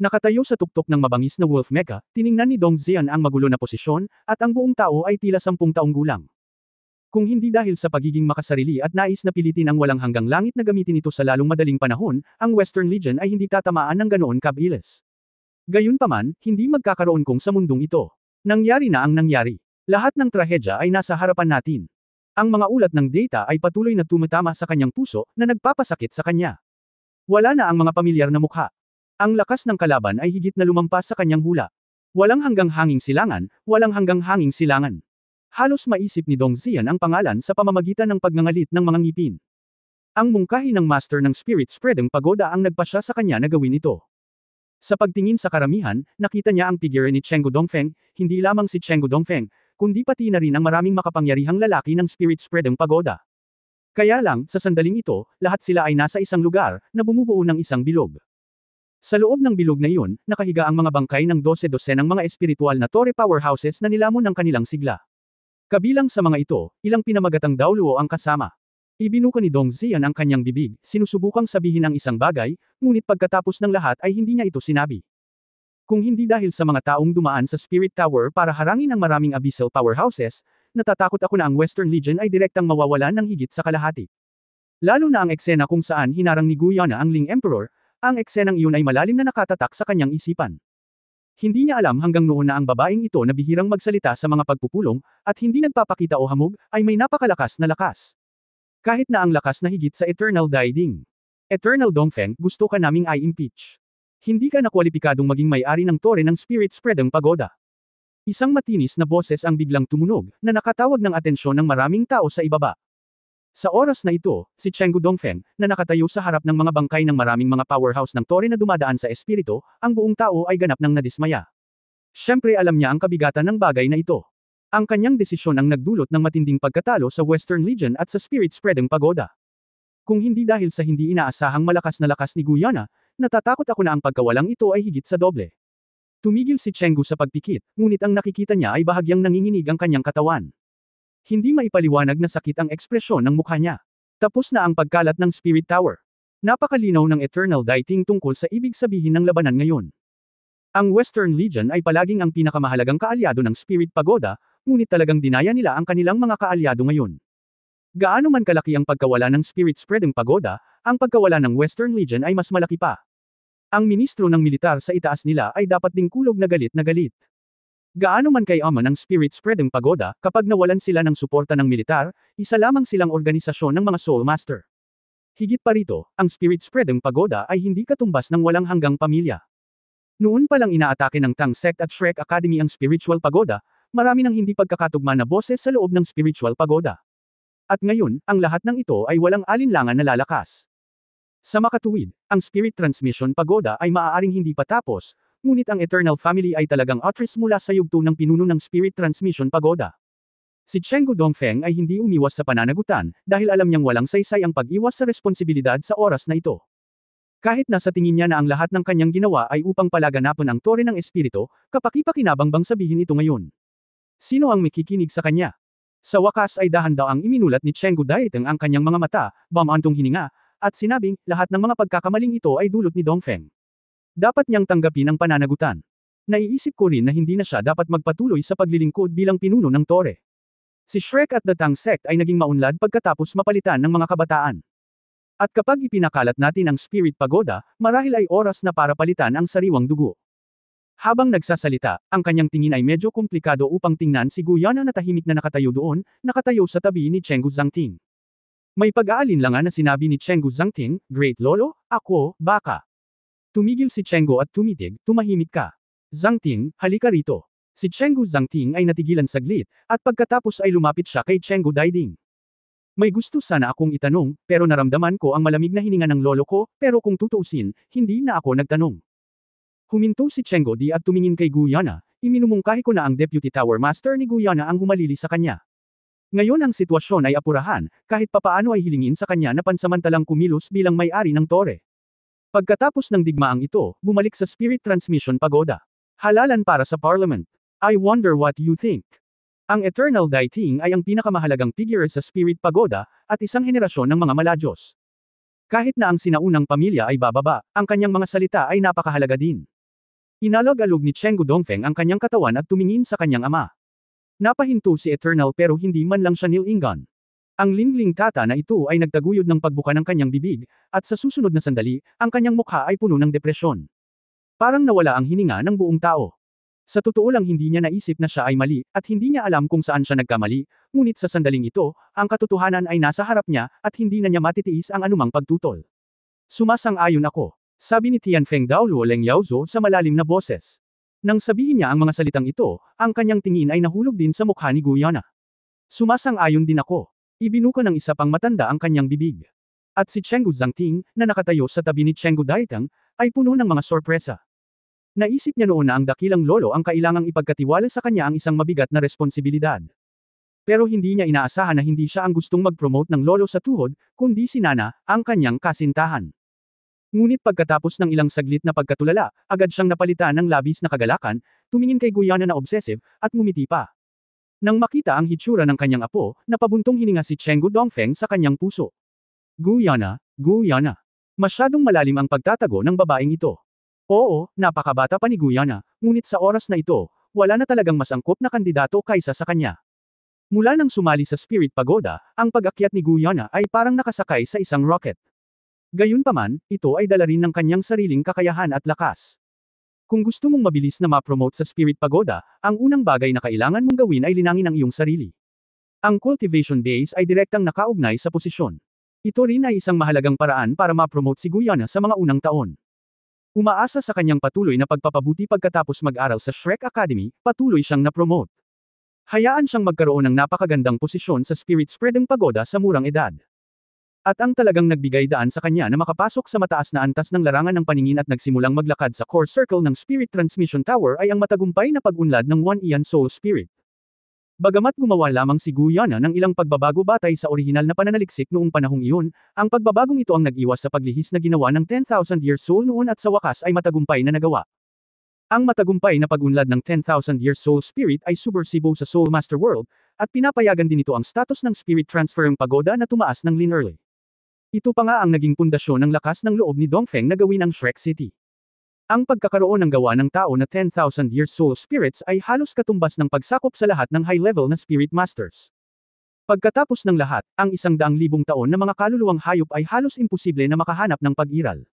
Nakatayo sa tuktok ng mabangis na wolf mecha, tiningnan ni Dong Xian ang magulo na posisyon, at ang buong tao ay tila 10 taong gulang. Kung hindi dahil sa pagiging makasarili at nais na pilitin ang walang hanggang langit na gamitin ito sa lalong madaling panahon, ang Western Legion ay hindi tatamaan ng ganoon kabilis. Gayunpaman, hindi magkakaroon kung sa mundong ito. Nangyari na ang nangyari. Lahat ng trahedya ay nasa harapan natin. Ang mga ulat ng data ay patuloy na tumatama sa kanyang puso, na nagpapasakit sa kanya. Wala na ang mga pamilyar na mukha. Ang lakas ng kalaban ay higit na lumampas sa kanyang hula. Walang hanggang hanging silangan, walang hanggang hanging silangan. Halos maisip ni Dong Xian ang pangalan sa pamamagitan ng pagngangalit ng mga ngipin. Ang mungkahi ng master ng Spirit Spreading Pagoda ang nagpasya sa kanya na gawin ito. Sa pagtingin sa karamihan, nakita niya ang figure ni Chenggu Dongfeng, hindi lamang si Chenggu Dongfeng, kundi pati na rin ang maraming makapangyarihang lalaki ng Spirit Spreading Pagoda. Kaya lang, sa sandaling ito, lahat sila ay nasa isang lugar, na bumubuo ng isang bilog. Sa loob ng bilog na iyon, nakahiga ang mga bangkay ng 12 ng mga espiritual na Tore powerhouses na nilamon ng kanilang sigla. Kabilang sa mga ito, ilang pinamagatang Daoluo ang kasama. Ibinuka ni Dong Xian ang kanyang bibig, sinusubukang sabihin ang isang bagay, ngunit pagkatapos ng lahat ay hindi niya ito sinabi. Kung hindi dahil sa mga taong dumaan sa Spirit Tower para harangin ang maraming abyssal powerhouses, natatakot ako na ang Western Legion ay direktang mawawalan ng higit sa kalahati. Lalo na ang eksena kung saan hinarang ni Guyana ang Ling Emperor, ang eksenang iyon ay malalim na nakatatak sa kanyang isipan. Hindi niya alam hanggang noon na ang babaeng ito na bihirang magsalita sa mga pagpupulong, at hindi nagpapakita o hamog, ay may napakalakas na lakas. Kahit na ang lakas na higit sa Eternal Daiding. Eternal Dongfeng, gusto ka naming i-impeach. Hindi ka nakwalipikadong maging may-ari ng tore ng Spirit Spreading Pagoda. Isang matinis na boses ang biglang tumunog, na nakatawag ng atensyon ng maraming tao sa ibaba. Sa oras na ito, si Chenggu Dongfeng, na nakatayo sa harap ng mga bangkay ng maraming mga powerhouse ng tore na dumadaan sa espiritu, ang buong tao ay ganap ng nadismaya. Siyempre alam niya ang kabigatan ng bagay na ito. Ang kanyang desisyon ang nagdulot ng matinding pagkatalo sa Western Legion at sa Spirit Spreading Pagoda. Kung hindi dahil sa hindi inaasahang malakas na lakas ni Guyana, natatakot ako na ang pagkawalang ito ay higit sa doble. Tumigil si Chenggu sa pagpikit, ngunit ang nakikita niya ay bahagyang nanginginig ang kanyang katawan. Hindi maipaliwanag na sakit ang ekspresyon ng mukha niya. Tapos na ang pagkalat ng Spirit Tower. Napakalinaw ng Eternal Dieting tungkol sa ibig sabihin ng labanan ngayon. Ang Western Legion ay palaging ang pinakamahalagang kaalyado ng Spirit Pagoda, ngunit talagang dinaya nila ang kanilang mga kaalyado ngayon. Gaano man kalaki ang pagkawala ng Spirit Spreading Pagoda, ang pagkawala ng Western Legion ay mas malaki pa. Ang ministro ng militar sa itaas nila ay dapat ding kulog na galit na galit. Gaano man kayaman ang Spirit Spreading Pagoda, kapag nawalan sila ng suporta ng militar, isa lamang silang organisasyon ng mga Soul Master. Higit pa rito, ang Spirit Spreading Pagoda ay hindi katumbas ng walang hanggang pamilya. Noon pa lang inaatake ng Tang Sect at Shrek Academy ang Spiritual Pagoda, marami ng hindi pagkakatugma na boses sa loob ng Spiritual Pagoda. At ngayon, ang lahat ng ito ay walang alinlangan na lalakas. Sa makatuwid, ang Spirit Transmission Pagoda ay maaaring hindi pa tapos, ngunit ang Eternal Family ay talagang atris mula sa yugto ng pinuno ng Spirit Transmission Pagoda. Si Chenggu Dongfeng ay hindi umiwas sa pananagutan, dahil alam niyang walang saysay ang pag-iwas sa responsibilidad sa oras na ito. Kahit na sa tingin niya na ang lahat ng kanyang ginawa ay upang palaganapan ang tore ng espiritu, kapaki-pakinabang bang sabihin ito ngayon? Sino ang makikinig sa kanya? Sa wakas ay dahan-daw ang iminulat ni Chenggu Daiteng ang kanyang mga mata, bamantong hininga, at sinabing, lahat ng mga pagkakamaling ito ay dulot ni Dongfeng. Dapat niyang tanggapin ang pananagutan. Naiisip ko rin na hindi na siya dapat magpatuloy sa paglilingkod bilang pinuno ng tore. Si Shrek at the Tang Sect ay naging maunlad pagkatapos mapalitan ng mga kabataan. At kapag ipinakalat natin ang Spirit Pagoda, marahil ay oras na para palitan ang sariwang dugo. Habang nagsasalita, ang kanyang tingin ay medyo komplikado upang tingnan si Guyana na tahimik na nakatayo doon, nakatayo sa tabi ni Chenggu Zhangting. May pag-aalinlangan na sinabi ni Chenggu Zhangting, Great Lolo, ako, baka. Tumigil si Chenggu at tumitig, tumahimik ka. Zhangting, halika rito. Si Chenggu Zhangting ay natigilan saglit, at pagkatapos ay lumapit siya kay Chenggu Daiding. May gusto sana akong itanong, pero naramdaman ko ang malamig na hininga ng lolo ko, pero kung tutuusin, hindi na ako nagtanong. Huminto si Chenggu Di at tumingin kay Guyana, iminumungkahi ko na ang Deputy Tower Master ni Guyana ang humalili sa kanya. Ngayon ang sitwasyon ay apurahan, kahit papaano ay hilingin sa kanya na pansamantalang kumilos bilang may-ari ng tore. Pagkatapos ng digmaang ito, bumalik sa Spirit Transmission Pagoda. Halalan para sa Parliament. I wonder what you think. Ang Eternal Dieting ay ang pinakamahalagang figure sa Spirit Pagoda, at isang henerasyon ng mga Maladyos. Kahit na ang sinaunang pamilya ay bababa, ang kanyang mga salita ay napakahalaga din. Inalog-alog ni Chenggu Dongfeng ang kanyang katawan at tumingin sa kanyang ama. Napahinto si Eternal pero hindi man lang siya nilingan. Ang lingling tata na ito ay nagtaguyod ng pagbuka ng kanyang bibig, at sa susunod na sandali, ang kanyang mukha ay puno ng depresyon. Parang nawala ang hininga ng buong tao. Sa totoo lang hindi niya naisip na siya ay mali, at hindi niya alam kung saan siya nagkamali, ngunit sa sandaling ito, ang katotohanan ay nasa harap niya, at hindi na niya matitiis ang anumang pagtutol. Sumasang-ayon ako, sabi ni Tianfeng Daoluo Leng Yaozo sa malalim na boses. Nang sabihin niya ang mga salitang ito, ang kanyang tingin ay nahulog din sa mukha ni Guyana. Sumasang-ayon din ako. Ibinuka ng isa pang matanda ang kanyang bibig. At si Chenggu Zhangting, na nakatayo sa tabi ni Chenggu Daiteng, ay puno ng mga sorpresa. Naisip niya noon na ang dakilang lolo ang kailangang ipagkatiwala sa kanya ang isang mabigat na responsibilidad. Pero hindi niya inaasahan na hindi siya ang gustong mag-promote ng lolo sa tuhod, kundi si Nana, ang kanyang kasintahan. Ngunit pagkatapos ng ilang saglit na pagkatulala, agad siyang napalitan ng labis na kagalakan, tumingin kay Guyana na obsessive, at ngumiti pa. Nang makita ang hitsura ng kanyang apo, napabuntong hininga si Chenggu Dongfeng sa kanyang puso. Guyana, Guyana. Masyadong malalim ang pagtatago ng babaeng ito. Oo, napakabata pa ni Guyana, ngunit sa oras na ito, wala na talagang mas angkop na kandidato kaysa sa kanya. Mula nang sumali sa Spirit Pagoda, ang pag-akyat ni Guyana ay parang nakasakay sa isang rocket. Gayunpaman, ito ay dala rin ng kanyang sariling kakayahan at lakas. Kung gusto mong mabilis na ma-promote sa Spirit Pagoda, ang unang bagay na kailangan mong gawin ay linangin ang iyong sarili. Ang cultivation base ay direktang nakaugnay sa posisyon. Ito rin ay isang mahalagang paraan para ma-promote si Guyana sa mga unang taon. Umaasa sa kanyang patuloy na pagpapabuti pagkatapos mag-aral sa Shrek Academy, patuloy siyang na-promote. Hayaan siyang magkaroon ng napakagandang posisyon sa Spirit Spreading Pagoda sa murang edad. At ang talagang nagbigay daan sa kanya na makapasok sa mataas na antas ng larangan ng paningin at nagsimulang maglakad sa core circle ng Spirit Transmission Tower ay ang matagumpay na pag-unlad ng One Ian Soul Spirit. Bagamat gumawa lamang si Guyana ng ilang pagbabago batay sa orihinal na pananaliksik noong panahong iyon, ang pagbabagong ito ang nag-iwas sa paglihis na ginawa ng 10,000 Year Soul noon at sa wakas ay matagumpay na nagawa. Ang matagumpay na pag-unlad ng 10,000 Year Soul Spirit ay subversibo sa Soul Master World, at pinapayagan din ito ang status ng Spirit Transferring Pagoda na tumaas ng linearly. Ito pa nga ang naging pundasyon ng lakas ng loob ni Dongfeng na gawin ang Shrek City. Ang pagkakaroon ng gawa ng tao na 10,000 years soul spirits ay halos katumbas ng pagsakop sa lahat ng high-level na spirit masters. Pagkatapos ng lahat, ang 100,000 taon na mga kaluluwang hayop ay halos imposible na makahanap ng pag-iral.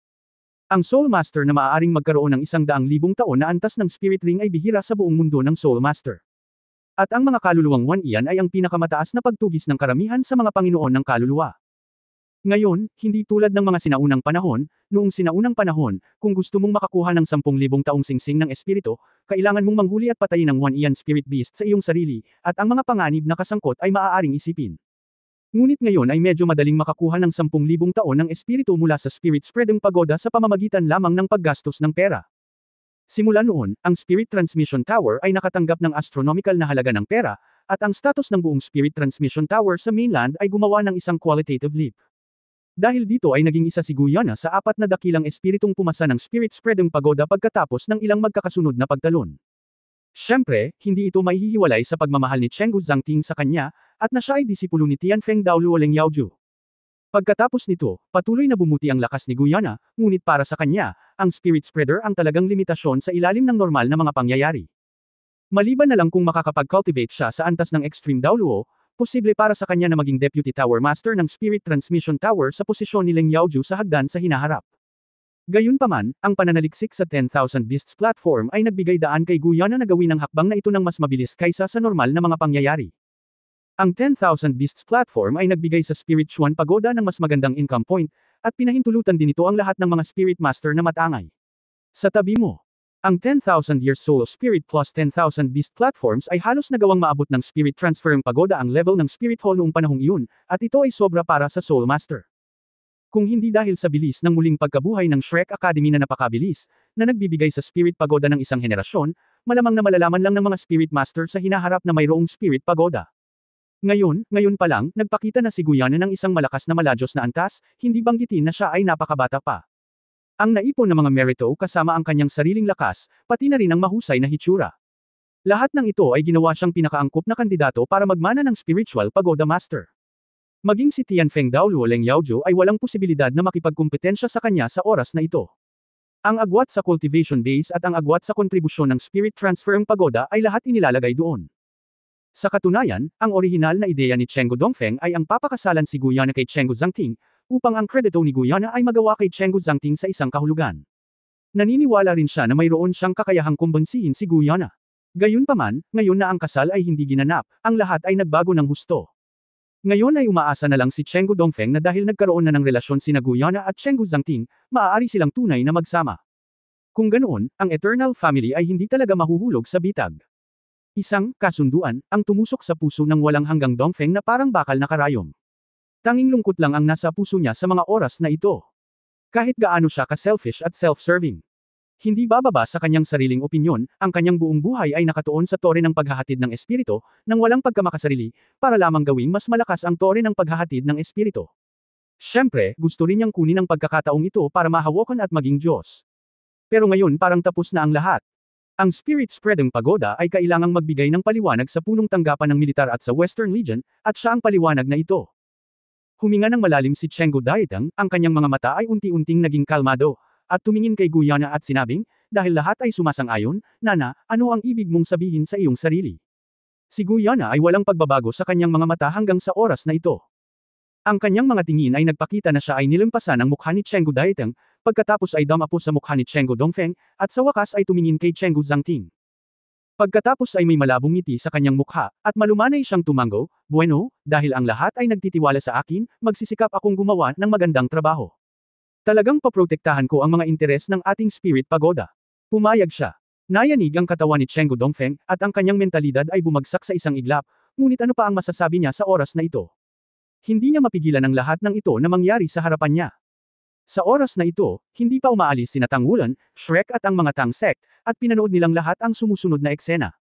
Ang Soul Master na maaaring magkaroon ng 100,000 taon na antas ng Spirit Ring ay bihira sa buong mundo ng Soul Master. At ang mga kaluluwang Wan-Ian ay ang pinakamataas na pagtugis ng karamihan sa mga Panginoon ng kaluluwa. Ngayon, hindi tulad ng mga sinaunang panahon, noong sinaunang panahon, kung gusto mong makakuha ng 10,000 taong singsing ng espiritu, kailangan mong manghuli at patayin ang Wan-Ian Spirit Beast sa iyong sarili, at ang mga panganib na kasangkot ay maaaring isipin. Ngunit ngayon ay medyo madaling makakuha ng 10,000 taon ng espiritu mula sa Spirit Spreading Pagoda sa pamamagitan lamang ng paggastos ng pera. Simula noon, ang Spirit Transmission Tower ay nakatanggap ng astronomical na halaga ng pera, at ang status ng buong Spirit Transmission Tower sa mainland ay gumawa ng isang qualitative leap. Dahil dito ay naging isa si Guyana sa 4 na dakilang espiritong pumasa ng Spirit Spreading Pagoda pagkatapos ng ilang magkakasunod na pagtalon. Siyempre, hindi ito maihihiwalay sa pagmamahal ni Chenggu Zhangting sa kanya, at na siya ay disipulo ni Tianfeng Daoluo Leng Yaoju. Pagkatapos nito, patuloy na bumuti ang lakas ni Guyana, ngunit para sa kanya, ang Spirit Spreader ang talagang limitasyon sa ilalim ng normal na mga pangyayari. Maliban na lang kung makakapag-cultivate siya sa antas ng Extreme Daoluo, posible para sa kanya na maging Deputy Tower Master ng Spirit Transmission Tower sa posisyon ni Leng Yaoju sa hagdan sa hinaharap. Gayunpaman, ang pananaliksik sa 10,000 Beasts platform ay nagbigay daan kay Guyana na gawin ang hakbang na ito ng mas mabilis kaysa sa normal na mga pangyayari. Ang 10,000 Beasts platform ay nagbigay sa Spirit Chuan Pagoda ng mas magandang income point, at pinahintulutan din ito ang lahat ng mga Spirit Master na matangay. Sa tabi mo, ang 10,000 Year Soul Spirit plus 10,000 Beast platforms ay halos nagawang maabot ng Spirit Transferring Pagoda ang level ng Spirit Hall noong panahong iyon, at ito ay sobra para sa Soul Master. Kung hindi dahil sa bilis ng muling pagkabuhay ng Shrek Academy na napakabilis, na nagbibigay sa Spirit Pagoda ng isang henerasyon, malamang na malalaman lang ng mga Spirit Master sa hinaharap na mayroong Spirit Pagoda. Ngayon pa lang, nagpakita na si Guyana ng isang malakas na maladyos na antas, hindi banggitin na siya ay napakabata pa. Ang naipon ng mga merito kasama ang kanyang sariling lakas, pati na rin ang mahusay na hitsura. Lahat ng ito ay ginawa siyang pinakaangkop na kandidato para magmana ng Spiritual Pagoda Master. Maging si Tianfeng Daoluo Leng Yaoju ay walang posibilidad na makipagkumpetensya sa kanya sa oras na ito. Ang agwat sa cultivation base at ang agwat sa kontribusyon ng Spirit Transferring Pagoda ay lahat inilalagay doon. Sa katunayan, ang orihinal na ideya ni Chenggu Dongfeng ay ang papakasalan si Guyana kay Chenggu Zhangting, upang ang kredito ni Guyana ay magawa kay Chenggu Zhangting sa isang kahulugan. Naniniwala rin siya na mayroon siyang kakayahang kumbansihin si Guyana. Gayunpaman, ngayon na ang kasal ay hindi ginanap, ang lahat ay nagbago ng husto. Ngayon ay umaasa na lang si Chenggu Dongfeng na dahil nagkaroon na ng relasyon sina Guyana at Chenggu Zhangting, maaari silang tunay na magsama. Kung ganoon, ang Eternal Family ay hindi talaga mahuhulog sa bitag. Isang kasunduan ang tumusok sa puso ng walang hanggang Dongfeng na parang bakal na karayom. Tanging lungkot lang ang nasa puso niya sa mga oras na ito. Kahit gaano siya ka-selfish at self-serving. Hindi bababa sa kanyang sariling opinyon, ang kanyang buong buhay ay nakatuon sa tore ng paghahatid ng espiritu, nang walang pagkamakasarili, para lamang gawing mas malakas ang tore ng paghahatid ng espiritu. Siyempre, gusto rin niyang kunin ang pagkakataong ito para mahawakan at maging Diyos. Pero ngayon parang tapos na ang lahat. Ang Spirit Spreading Pagoda ay kailangang magbigay ng paliwanag sa punong tanggapan ng militar at sa Western Legion, at siya ang paliwanag na ito. Huminga ng malalim si Chenggu Daitang, ang kanyang mga mata ay unti-unting naging kalmado, at tumingin kay Guyana at sinabing, dahil lahat ay sumasang-ayon, Nana, ano ang ibig mong sabihin sa iyong sarili? Si Guyana ay walang pagbabago sa kanyang mga mata hanggang sa oras na ito. Ang kanyang mga tingin ay nagpakita na siya ay nilampasan ang mukha ni Chenggu Daitang, pagkatapos ay damapo sa mukha ni Chenggu Dongfeng, at sa wakas ay tumingin kay Chenggu Zhangting. Pagkatapos ay may malabong ngiti sa kanyang mukha, at malumanay siyang tumango, bueno, dahil ang lahat ay nagtitiwala sa akin, magsisikap akong gumawa ng magandang trabaho. Talagang paprotektahan ko ang mga interes ng ating Spirit Pagoda. Pumayag siya. Nayanig ang katawan ni Chenggu Dongfeng, at ang kanyang mentalidad ay bumagsak sa isang iglap, ngunit ano pa ang masasabi niya sa oras na ito? Hindi niya mapigilan ang lahat ng ito na mangyari sa harapan niya. Sa oras na ito, hindi pa umaalis sina Tang Wulan, Shrek at ang mga Tang Sect, at pinanood nilang lahat ang sumusunod na eksena.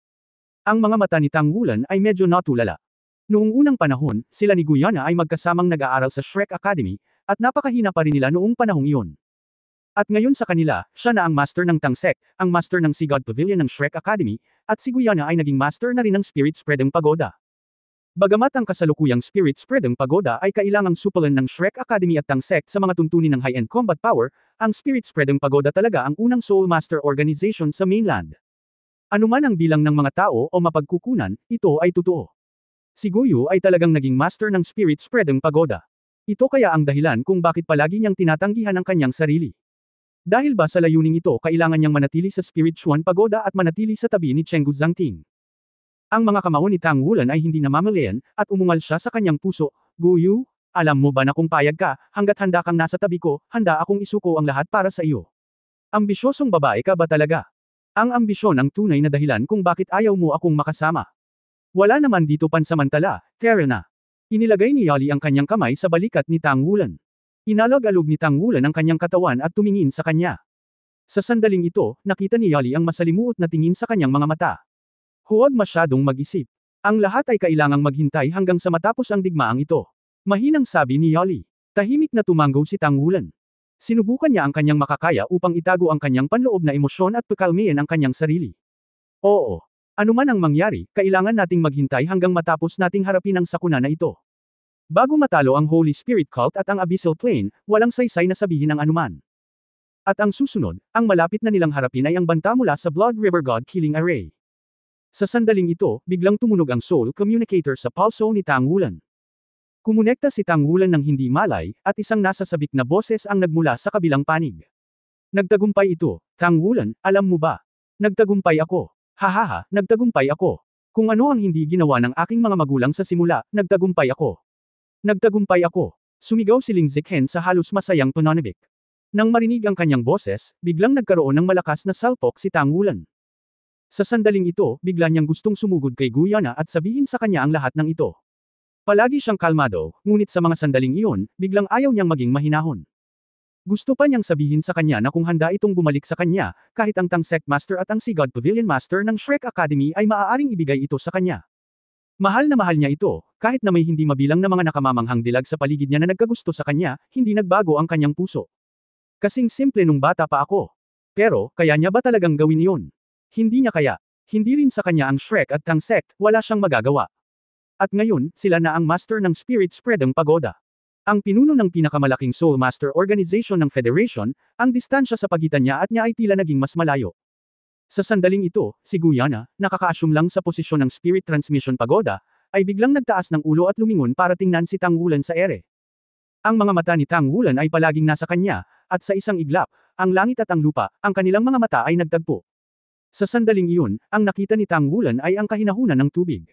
Ang mga mata ni Tang Wulan ay medyo natulala. Noong unang panahon, sila ni Guyana ay magkasamang nag-aaral sa Shrek Academy, at napakahina pa rin nila noong panahong iyon. At ngayon sa kanila, siya na ang master ng Tang Sect, ang master ng Sea God Pavilion ng Shrek Academy, at si Guyana ay naging master na rin ng Spirit Spreading Pagoda. Bagamat ang kasalukuyang Spirit Spreading Pagoda ay kailangang supalan ng Shrek Academy at Tang Sect sa mga tuntunin ng high-end combat power, ang Spirit Spreading Pagoda talaga ang unang Soul Master organization sa mainland. Anuman ang bilang ng mga tao o mapagkukunan, ito ay totoo. Si Guyu ay talagang naging master ng Spirit Spreading Pagoda. Ito kaya ang dahilan kung bakit palagi niyang tinatanggihan ang kanyang sarili. Dahil ba sa layuning ito kailangan niyang manatili sa Spirit Chuan Pagoda at manatili sa tabi ni Chenggu Zhangting. Ang mga kamao ni Tang Wulan ay hindi namamalayan, at umungal siya sa kanyang puso. Guyu, alam mo ba na kung payag ka, hanggat handa kang nasa tabi ko, handa akong isuko ang lahat para sa iyo. Ambisyosong babae ka ba talaga? Ang ambisyon ang tunay na dahilan kung bakit ayaw mo akong makasama. Wala naman dito pansamantala, tara na. Inilagay ni Yali ang kanyang kamay sa balikat ni Tang Wulan. Inalog-alog ni Tang Wulan ang kanyang katawan at tumingin sa kanya. Sa sandaling ito, nakita ni Yali ang masalimuot na tingin sa kanyang mga mata. Huwag masyadong mag-isip. Ang lahat ay kailangang maghintay hanggang sa matapos ang digmaang ito. Mahinang sabi ni Yali. Tahimik na tumanggaw si Tang Wulan. Sinubukan niya ang kanyang makakaya upang itago ang kanyang panloob na emosyon at pakalmayan ang kanyang sarili. Oo. Anuman ang mangyari, kailangan nating maghintay hanggang matapos nating harapin ang sakuna na ito. Bago matalo ang Holy Spirit Cult at ang Abyssal Plane, walang saysay na sabihin ang anuman. At ang susunod, ang malapit na nilang harapin ay ang banta mula sa Blood River God Killing Array. Sa sandaling ito, biglang tumunog ang soul communicator sa pulso ni Tang Wulan. Kumonekta si Tang Wulan ng hindi malay, at isang nasasabik na boses ang nagmula sa kabilang panig. Nagtagumpay ito, Tang Wulan, alam mo ba? Nagtagumpay ako. Hahaha, nagtagumpay ako. Kung ano ang hindi ginawa ng aking mga magulang sa simula, nagtagumpay ako. Nagtagumpay ako. Sumigaw si Ling Zikhen sa halos masayang pananabik. Nang marinig ang kanyang boses, biglang nagkaroon ng malakas na salpok si Tang Wulan. Sa sandaling ito, bigla niyang gustong sumugod kay Guyana at sabihin sa kanya ang lahat ng ito. Palagi siyang kalmado, ngunit sa mga sandaling iyon, biglang ayaw niyang maging mahinahon. Gusto pa niyang sabihin sa kanya na kung handa itong bumalik sa kanya, kahit ang Tang Sect Master at ang Sea God Pavilion Master ng Shrek Academy ay maaaring ibigay ito sa kanya. Mahal na mahal niya ito, kahit na may hindi mabilang na mga nakamamanghang dilag sa paligid niya na nagkagusto sa kanya, hindi nagbago ang kanyang puso. Kasing simple nung bata pa ako. Pero, kaya niya ba talagang gawin iyon? Hindi niya kaya. Hindi rin sa kanya ang Shrek at Tang Sect, wala siyang magagawa. At ngayon, sila na ang master ng Spirit Spreading Pagoda. Ang pinuno ng pinakamalaking Soul Master Organization ng Federation, ang distansya sa pagitan niya at niya ay tila naging mas malayo. Sa sandaling ito, si Guyana, nakaka-assume lang sa posisyon ng Spirit Transmission Pagoda, ay biglang nagtaas ng ulo at lumingon para tingnan si Tang Wulan sa ere. Ang mga mata ni Tang Wulan ay palaging nasa kanya, at sa isang iglap, ang langit at ang lupa, ang kanilang mga mata ay nagtagpo. Sa sandaling iyon, ang nakita ni Tang Wulan ay ang kahinahunan ng tubig.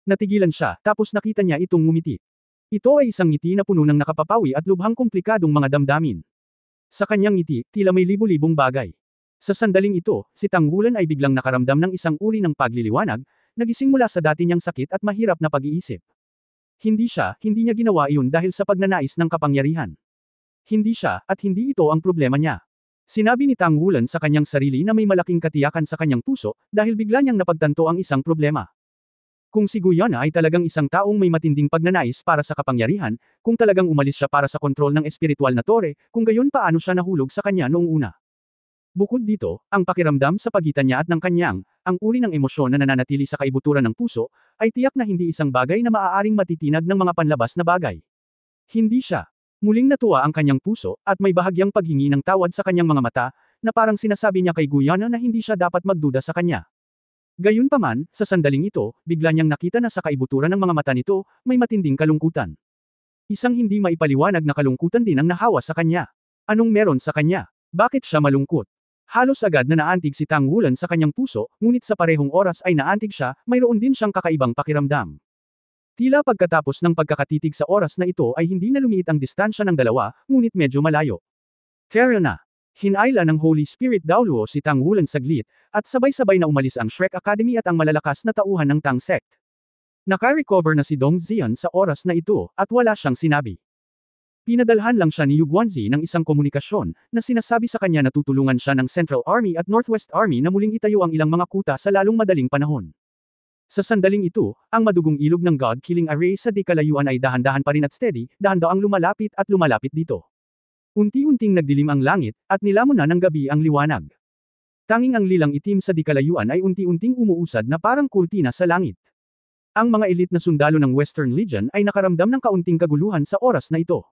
Natigilan siya, tapos nakita niya itong ngumiti. Ito ay isang ngiti na puno ng nakapapawi at lubhang komplikadong mga damdamin. Sa kanyang ngiti, tila may libu-libong bagay. Sa sandaling ito, si Tang Wulan ay biglang nakaramdam ng isang uri ng pagliliwanag, nagising mula sa dati niyang sakit at mahirap na pag-iisip. Hindi niya ginawa iyon dahil sa pagnanais ng kapangyarihan. Hindi siya, at hindi ito ang problema niya. Sinabi ni Tang Wulan sa kanyang sarili na may malaking katiyakan sa kanyang puso, dahil bigla niyang napagtanto ang isang problema. Kung si Guyana ay talagang isang taong may matinding pagnanais para sa kapangyarihan, kung talagang umalis siya para sa kontrol ng espiritual na tore, kung gayon paano siya nahulog sa kanya noong una. Bukod dito, ang pakiramdam sa pagitan niya at ng kanyang, ang uri ng emosyon na nananatili sa kaibuturan ng puso, ay tiyak na hindi isang bagay na maaaring matitinag ng mga panlabas na bagay. Hindi siya. Muling natuwa ang kanyang puso, at may bahagyang paghingi ng tawad sa kanyang mga mata, na parang sinasabi niya kay Guyana na hindi siya dapat magduda sa kanya. Gayunpaman, sa sandaling ito, bigla niyang nakita na sa kaibuturan ng mga mata nito, may matinding kalungkutan. Isang hindi maipaliwanag na kalungkutan din ang nahawa sa kanya. Anong meron sa kanya? Bakit siya malungkot? Halos agad na naantig si Tang Wulan sa kanyang puso, ngunit sa parehong oras ay naantig siya, mayroon din siyang kakaibang pakiramdam. Tila pagkatapos ng pagkakatitig sa oras na ito ay hindi na lumiit ang distansya ng dalawa, ngunit medyo malayo. Tara na. Hinayla ng Holy Spirit Daoluo si Tang Wulan saglit, at sabay-sabay na umalis ang Shrek Academy at ang malalakas na tauhan ng Tang Sect. Naka-recover na si Dong Xian sa oras na ito, at wala siyang sinabi. Pinadalhan lang siya ni Yu Guanzi ng isang komunikasyon, na sinasabi sa kanya na tutulungan siya ng Central Army at Northwest Army na muling itayo ang ilang mga kuta sa lalong madaling panahon. Sa sandaling ito, ang madugong ilog ng God Killing Array sa di kalayuan ay dahan-dahan pa rin at steady, dahan-daang lumalapit at lumalapit dito. Unti-unting nagdilim ang langit, at nilamon na ng gabi ang liwanag. Tanging ang lilang itim sa di kalayuan ay unti-unting umuusad na parang kurtina sa langit. Ang mga elite na sundalo ng Western Legion ay nakaramdam ng kaunting kaguluhan sa oras na ito.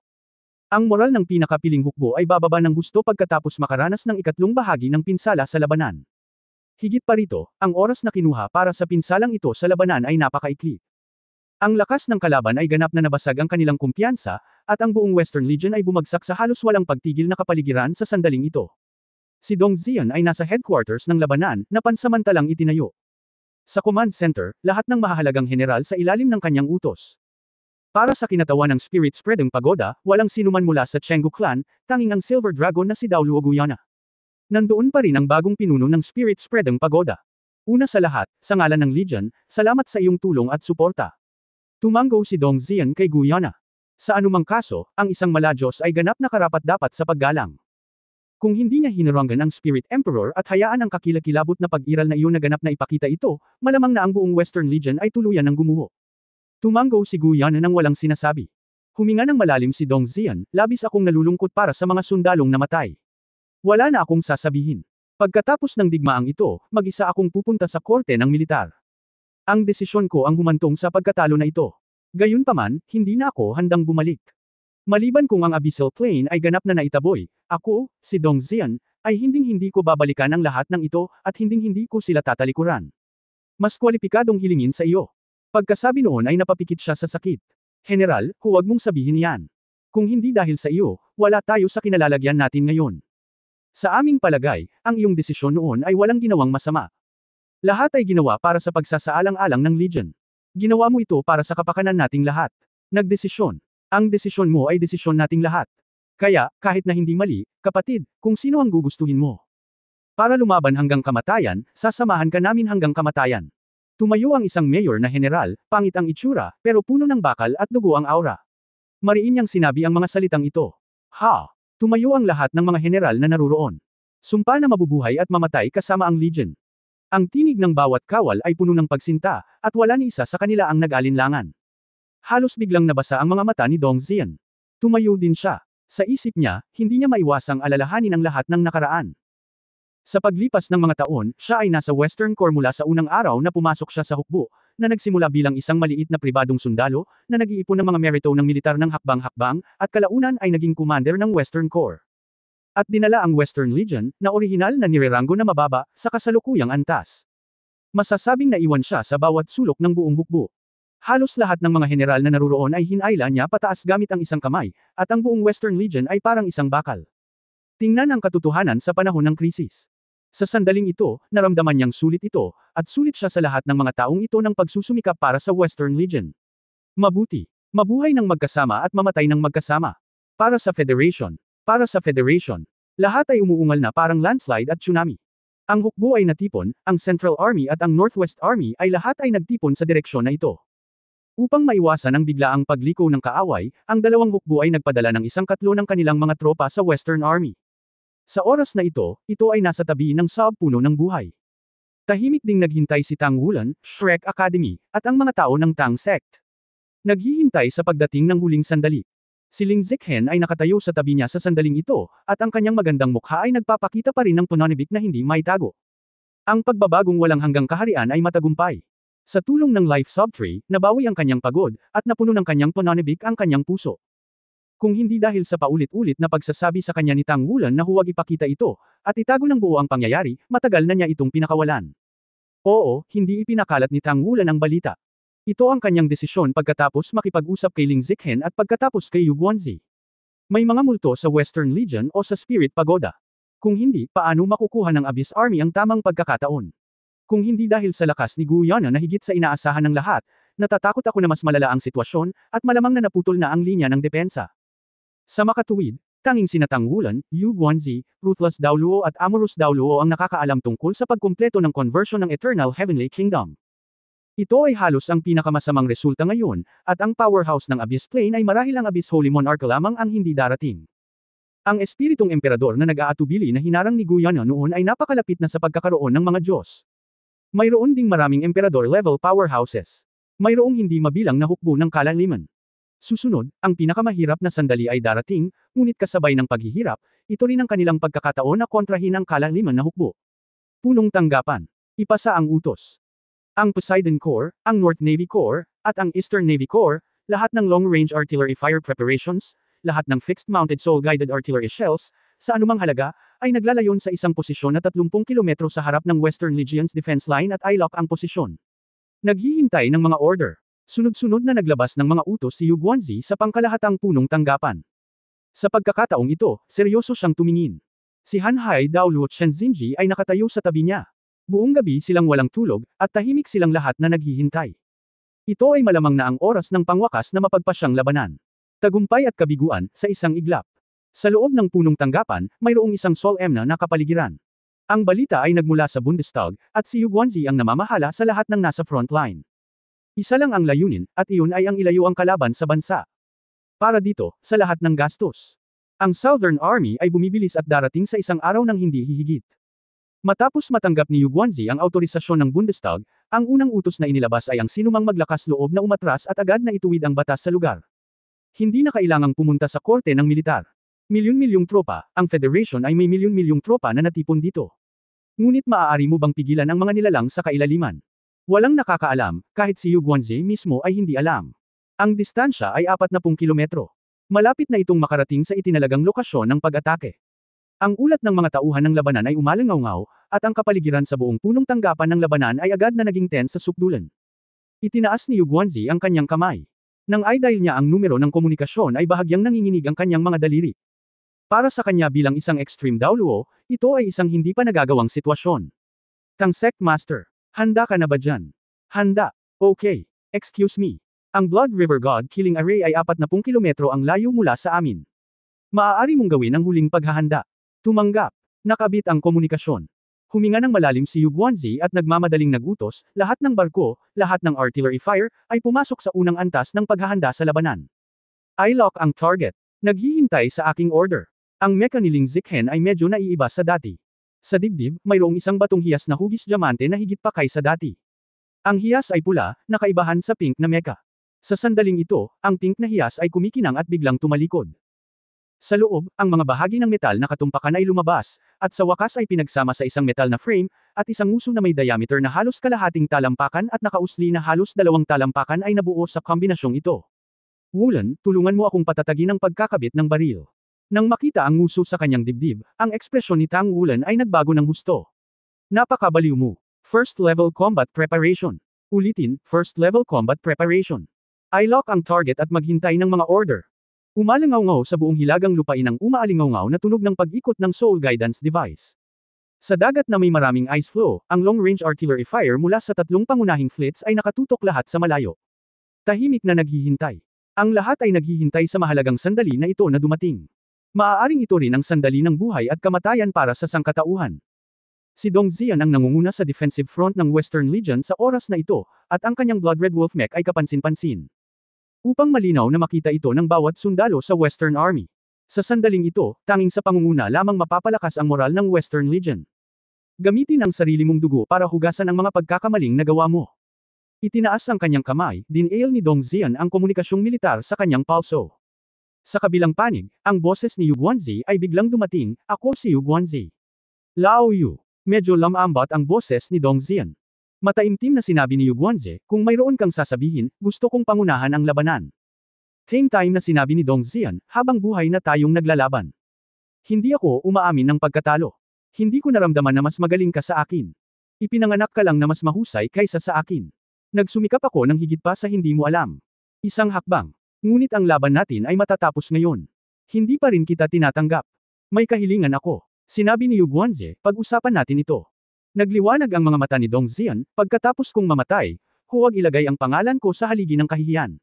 Ang moral ng pinakapiling hukbo ay bababa ng husto pagkatapos makaranas ng ikatlong bahagi ng pinsala sa labanan. Higit pa rito, ang oras na kinuha para sa pinsalang ito sa labanan ay napakaikli. Ang lakas ng kalaban ay ganap na nabasag ang kanilang kumpiyansa, at ang buong Western Legion ay bumagsak sa halos walang pagtigil na kapaligiran sa sandaling ito. Si Dong Xian ay nasa headquarters ng labanan, na pansamantalang itinayo. Sa command center, lahat ng mahahalagang general sa ilalim ng kanyang utos. Para sa kinatawan ng Spirit Spreading Pagoda, walang sinuman mula sa Chenggu clan, tanging ang Silver Dragon na si Daoluo Guyana. Nandoon pa rin ang bagong pinuno ng Spirit Spreading Pagoda. Una sa lahat, sa ngalan ng Legion, salamat sa iyong tulong at suporta. Tumango si Dong Xian kay Guyana. Sa anumang kaso, ang isang Maladyos ay ganap na karapat-dapat sa paggalang. Kung hindi niya hinaranggan ang Spirit Emperor at hayaan ang kakilakilabot na pag-iral na iyon na ganap na ipakita ito, malamang na ang buong Western Legion ay tuluyan ng gumuho. Tumango si Guyana nang walang sinasabi. Huminga ng malalim si Dong Xian, labis akong nalulungkot para sa mga sundalong namatay. Wala na akong sasabihin. Pagkatapos ng digmaang ito, mag-isa akong pupunta sa korte ng militar. Ang desisyon ko ang humantong sa pagkatalo na ito. Gayunpaman, hindi na ako handang bumalik. Maliban kung ang Abyssal Plane ay ganap na naitaboy, ako, si Dong Xian, ay hinding-hindi ko babalikan ang lahat ng ito, at hinding-hindi ko sila tatalikuran. Mas kwalipikadong hilingin sa iyo. Pagkasabi noon ay napapikit siya sa sakit. General, huwag mong sabihin yan. Kung hindi dahil sa iyo, wala tayo sa kinalalagyan natin ngayon. Sa aming palagay, ang iyong desisyon noon ay walang ginawang masama. Lahat ay ginawa para sa pagsasaalang-alang ng Legion. Ginawa mo ito para sa kapakanan nating lahat. Nagdesisyon. Ang desisyon mo ay desisyon nating lahat. Kaya, kahit na hindi mali, kapatid, kung sino ang gugustuhin mo. Para lumaban hanggang kamatayan, sasamahan ka namin hanggang kamatayan. Tumayo ang isang mayor na general, pangit ang itsura, pero puno ng bakal at dugo ang aura. Mariin niyang sinabi ang mga salitang ito. Ha! Tumayo ang lahat ng mga general na naruroon. Sumpa na mabubuhay at mamatay kasama ang Legion. Ang tinig ng bawat kawal ay puno ng pagsinta, at wala ni isa sa kanila ang nag-alinlangan. Halos biglang nabasa ang mga mata ni Dong Xian. Tumayo din siya. Sa isip niya, hindi niya maiwasang alalahanin ang lahat ng nakaraan. Sa paglipas ng mga taon, siya ay nasa Western Corps mula sa unang araw na pumasok siya sa hukbo, na nagsimula bilang isang maliit na pribadong sundalo, na nag-iipon ng mga merito ng militar ng hakbang-hakbang, at kalaunan ay naging commander ng Western Corps. At dinala ang Western Legion, na orihinal na nireranggo na mababa, sa kasalukuyang antas. Masasabing naiwan siya sa bawat sulok ng buong hukbo. Halos lahat ng mga general na naruroon ay hinayla niya pataas gamit ang isang kamay, at ang buong Western Legion ay parang isang bakal. Tingnan ang katotohanan sa panahon ng krisis. Sa sandaling ito, naramdaman niyang sulit ito, at sulit siya sa lahat ng mga taong ito ng pagsusumikap para sa Western Legion. Mabuti. Mabuhay ng magkasama at mamatay ng magkasama. Para sa Federation. Para sa Federation. Lahat ay umuungal na parang landslide at tsunami. Ang hukbo ay natipon, ang Central Army at ang Northwest Army ay lahat ay nagtipon sa direksyon na ito. Upang maiwasan ang biglaang pagliko ng kaaway, ang dalawang hukbo ay nagpadala ng isang katlo ng kanilang mga tropa sa Western Army. Sa oras na ito ay nasa tabi ng saab-puno ng buhay. Tahimik ding naghintay si Tang Wulan, Shrek Academy, at ang mga tao ng Tang Sect. Naghihintay sa pagdating ng huling sandali. Si Ling Zikhen ay nakatayo sa tabi niya sa sandaling ito, at ang kanyang magandang mukha ay nagpapakita pa rin ng pananibik na hindi maitago. Ang pagbabagong walang hanggang kaharian ay matagumpay. Sa tulong ng Life Subtree, nabawi ang kanyang pagod, at napuno ng kanyang pananibik ang kanyang puso. Kung hindi dahil sa paulit-ulit na pagsasabi sa kanya ni Tang Wulan na huwag ipakita ito, at itago ng buo ang pangyayari, matagal na niya itong pinakawalan. Oo, hindi ipinakalat ni Tang Wulan ang balita. Ito ang kanyang desisyon pagkatapos makipag-usap kay Ling Zikhen at pagkatapos kay Yu Guanzi. May mga multo sa Western Legion o sa Spirit Pagoda. Kung hindi, paano makukuha ng Abyss Army ang tamang pagkakataon? Kung hindi dahil sa lakas ni Guyana na higit sa inaasahan ng lahat, natatakot ako na mas malala ang sitwasyon, at malamang na naputol na ang linya ng depensa. Sa makatuwid, tanging sina Tang Wulan, Yu Guanzi, Ruthless Daoluo at Amorous Daoluo ang nakakaalam tungkol sa pagkumpleto ng conversion ng Eternal Heavenly Kingdom. Ito ay halos ang pinakamasamang resulta ngayon, at ang powerhouse ng Abyss Plane ay marahil ang Abyss Holy Monarch lamang ang hindi darating. Ang espiritong emperador na nag-aatubili na hinarang ni Guyana noon ay napakalapit na sa pagkakaroon ng mga Diyos. Mayroon ding maraming emperador-level powerhouses. Mayroong hindi mabilang na hukbo ng kalaliman. Susunod, ang pinakamahirap na sandali ay darating, ngunit kasabay ng paghihirap, ito rin ang kanilang pagkakataon na kontrahin ang kalaliman na hukbo. Punong tanggapan. Ipasa ang utos. Ang Poseidon Corps, ang North Navy Corps, at ang Eastern Navy Corps, lahat ng long-range artillery fire preparations, lahat ng fixed-mounted soul-guided artillery shells, sa anumang halaga, ay naglalayon sa isang posisyon na 30 kilometro sa harap ng Western Legion's defense line at ilock ang posisyon. Naghihintay ng mga order. Sunod-sunod na naglabas ng mga utos si Yu Guanzi sa pangkalahatang punong tanggapan. Sa pagkakataong ito, seryoso siyang tumingin. Si Han Hai Daoluo Shenzinji ay nakatayo sa tabi niya. Buong gabi silang walang tulog, at tahimik silang lahat na naghihintay. Ito ay malamang na ang oras ng pangwakas na mapagpasyang labanan. Tagumpay at kabiguan, sa isang iglap. Sa loob ng punong tanggapan, mayroong isang solemn na kapaligiran. Ang balita ay nagmula sa Bundestag, at si Yu Guanzi ang namamahala sa lahat ng nasa front line. Isa lang ang layunin, at iyon ay ang ilayo ang kalaban sa bansa. Para dito, sa lahat ng gastos. Ang Southern Army ay bumibilis at darating sa isang araw ng hindi hihigit. Matapos matanggap ni Yu Guanzi ang autorisasyon ng Bundestag, ang unang utos na inilabas ay ang sinumang maglakas loob na umatras at agad na ituwid ang batas sa lugar. Hindi na kailangang pumunta sa korte ng militar. Milyon-milyong tropa, ang Federation ay may milyon-milyong tropa na natipon dito. Ngunit maaari mo bang pigilan ang mga nilalang sa kailaliman? Walang nakakaalam, kahit si Yu Guanzi mismo ay hindi alam. Ang distansya ay 40 kilometro. Malapit na itong makarating sa itinalagang lokasyon ng pag-atake. Ang ulat ng mga tauhan ng labanan ay umalangaw-ngaw, at ang kapaligiran sa buong punong tanggapan ng labanan ay agad na naging tense sa sukdulan. Itinaas ni Yu Guanzi ang kanyang kamay. Nang i-dial niya ang numero ng komunikasyon ay bahagyang nanginginig ang kanyang mga daliri. Para sa kanya bilang isang extreme Daoluo, ito ay isang hindi pa nagagawang sitwasyon. Tangsek Master, handa ka na ba dyan? Handa. Okay. Excuse me. Ang Blood River God Killing Array ay 40 kilometro ang layo mula sa amin. Maaari mong gawin ang huling paghahanda. Tumanggap. Nakabit ang komunikasyon. Huminga ng malalim si Yu Guanzi at nagmamadaling nagutos, lahat ng barko, lahat ng artillery fire, ay pumasok sa unang antas ng paghahanda sa labanan. I-lock ang target. Naghihintay sa aking order. Ang meka ni Ling Zikhen ay medyo naiiba sa dati. Sa dibdib, mayroong isang batong hiyas na hugis diamante na higit pa kaysa dati. Ang hiyas ay pula, nakaibahan sa pink na meka. Sa sandaling ito, ang pink na hiyas ay kumikinang at biglang tumalikod. Sa loob, ang mga bahagi ng metal na katumpakan ay lumabas, at sa wakas ay pinagsama sa isang metal na frame, at isang uso na may diameter na halos kalahating talampakan at nakausli na halos 2 talampakan ay nabuo sa kombinasyong ito. Woolen, tulungan mo akong patatagin ang pagkakabit ng baril. Nang makita ang nguso sa kanyang dibdib, ang ekspresyon ni Tang Woolen ay nagbago ng husto. Napakabaliw mo. First Level Combat Preparation. Ulitin, First Level Combat Preparation. I-lock ang target at maghintay ng mga order. Umalingaw-ngaw sa buong hilagang lupain ang umaalingaw-ngaw na tunog ng pag-ikot ng soul guidance device. Sa dagat na may maraming ice floe, ang long-range artillery fire mula sa 3 pangunahing fleets ay nakatutok lahat sa malayo. Tahimik na naghihintay. Ang lahat ay naghihintay sa mahalagang sandali na ito na dumating. Maaaring ito rin ang sandali ng buhay at kamatayan para sa sangkatauhan. Si Dong Xian ang nangunguna sa defensive front ng Western Legion sa oras na ito, at ang kanyang Blood Red Wolf mech ay kapansin-pansin. Upang malinaw na makita ito ng bawat sundalo sa Western Army. Sa sandaling ito, tanging sa pangunguna lamang mapapalakas ang moral ng Western Legion. Gamitin ang sarili mong dugo para hugasan ang mga pagkakamaling nagawa mo. Itinaas ang kanyang kamay, dinail ni Dong Xian ang komunikasyong militar sa kanyang palso. Sa kabilang panig, ang boses ni Yu Guanzi ay biglang dumating, ako si Yu Guanzi. Lao Yu. Medyo lamambat ang boses ni Dong Xian. Mataimtim na sinabi ni Yu Guanzi, kung mayroon kang sasabihin, gusto kong pangunahan ang labanan. Same time na sinabi ni Dong Xian, habang buhay na tayong naglalaban. Hindi ako umaamin ng pagkatalo. Hindi ko naramdaman na mas magaling ka sa akin. Ipinanganak ka lang na mas mahusay kaysa sa akin. Nagsumikap ako ng higit pa sa hindi mo alam. Isang hakbang. Ngunit ang laban natin ay matatapos ngayon. Hindi pa rin kita tinatanggap. May kahilingan ako. Sinabi ni Yu Guanzi, pag-usapan natin ito. Nagliwanag ang mga mata ni Dong Xian, pagkatapos kong mamatay, huwag ilagay ang pangalan ko sa haligi ng kahihiyan.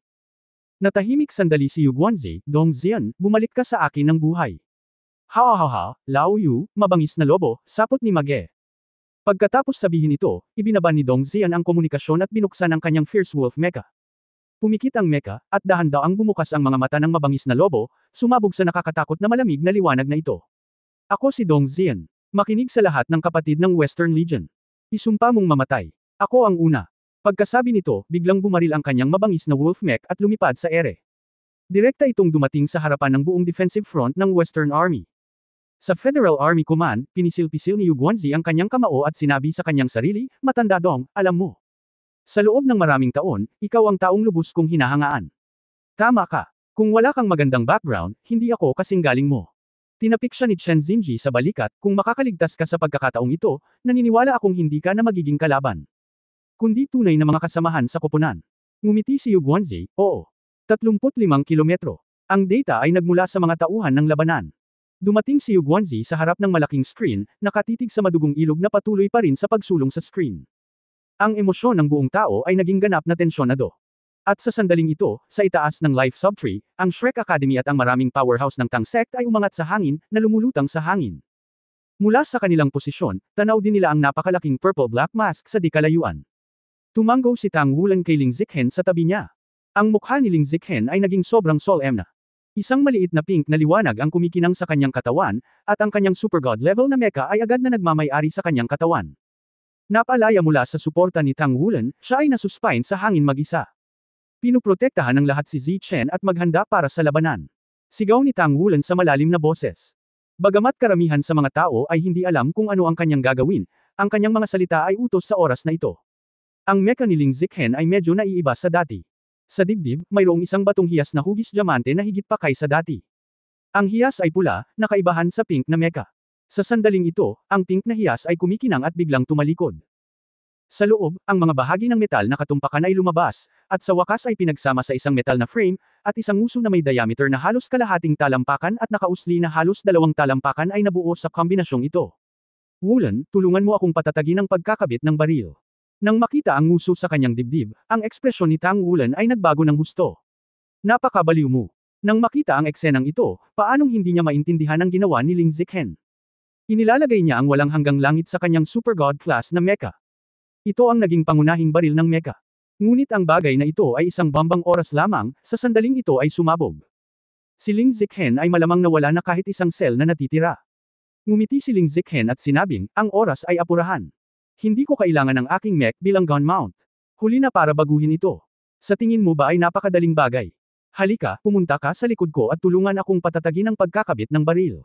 Natahimik sandali si Yu Guanzi, Dong Xian, bumalik ka sa akin ng buhay. Ha, Lao Yu, mabangis na lobo, sapot ni Mage. Pagkatapos sabihin ito, ibinaba ni Dong Xian ang komunikasyon at binuksan ang kanyang Fierce Wolf mecha. Pumikit ang mecha, at dahan-daang bumukas ang mga mata ng mabangis na lobo, sumabog sa nakakatakot na malamig na liwanag na ito. Ako si Dong Xian. Makinig sa lahat ng kapatid ng Western Legion. Isumpa mong mamatay. Ako ang una. Pagkasabi nito, biglang bumaril ang kanyang mabangis na wolf mech at lumipad sa ere. Direkta itong dumating sa harapan ng buong defensive front ng Western Army. Sa Federal Army Command, pinisil-pisil ni Yu Guanzi ang kanyang kamao at sinabi sa kanyang sarili, matanda Dong, alam mo. Sa loob ng maraming taon, ikaw ang taong lubos kong hinahangaan. Tama ka. Kung wala kang magandang background, hindi ako kasing galing mo. Tinapik siya ni Chen Xinji sa balikat, kung makakaligtas ka sa pagkakataong ito, naniniwala akong hindi ka na magiging kalaban. Kundi tunay na mga kasamahan sa koponan. Ngumiti si Yu Guanzi, oo. 35 kilometro. Ang data ay nagmula sa mga tauhan ng labanan. Dumating si Yu Guanzi sa harap ng malaking screen, nakatitig sa madugong ilog na patuloy pa rin sa pagsulong sa screen. Ang emosyon ng buong tao ay naging ganap na tensyonado. At sa sandaling ito, sa itaas ng Life Subtree, ang Shrek Academy at ang maraming powerhouse ng Tang Sect ay umangat sa hangin, na lumulutang sa hangin. Mula sa kanilang posisyon, tanaw din nila ang napakalaking purple black mask sa di kalayuan. Tumango si Tang Wulan kay Ling Zikhen sa tabi niya. Ang mukha ni Ling Zikhen ay naging sobrang solemn na. Isang maliit na pink na liwanag ang kumikinang sa kanyang katawan, at ang kanyang super god level na mecha ay agad na nagmamay-ari sa kanyang katawan. Napalaya mula sa suporta ni Tang Wulan, siya ay nasuspine sa hangin mag-isa. Pinuprotektahan ng lahat si Zi Chen at maghanda para sa labanan. Sigaw ni Tang Wulan sa malalim na boses. Bagamat karamihan sa mga tao ay hindi alam kung ano ang kanyang gagawin, ang kanyang mga salita ay utos sa oras na ito. Ang mecha ni Ling Zikhen ay medyo naiiba sa dati. Sa dibdib, mayroong isang batong hiyas na hugis diamante na higit pa kaysa dati. Ang hiyas ay pula, nakaibahan sa pink na mecha. Sa sandaling ito, ang pink na hiyas ay kumikinang at biglang tumalikod. Sa loob, ang mga bahagi ng metal na katumpakan ay lumabas, at sa wakas ay pinagsama sa isang metal na frame, at isang uso na may diameter na halos kalahating talampakan at nakausli na halos 2 talampakan ay nabuo sa kombinasyong ito. Wulan, tulungan mo akong patatagin ang pagkakabit ng baril. Nang makita ang nguso sa kanyang dibdib, ang ekspresyon ni Tang Wulan ay nagbago ng husto. Napakabaliw mo. Nang makita ang eksenang ito, paanong hindi niya maintindihan ang ginawa ni Ling Zikhen? Inilalagay niya ang walang hanggang langit sa kanyang super god class na mecha. Ito ang naging pangunahing baril ng mecha. Ngunit ang bagay na ito ay isang bambang oras lamang, sa sandaling ito ay sumabog. Si Ling Zikhen ay malamang nawala na kahit isang cell na natitira. Ngumiti si Ling Zikhen at sinabing, ang oras ay apurahan. Hindi ko kailangan ng aking mech bilang gun mount. Huli na para baguhin ito. Sa tingin mo ba ay napakadaling bagay? Halika, pumunta ka sa likod ko at tulungan akong patatagin ang pagkakabit ng baril.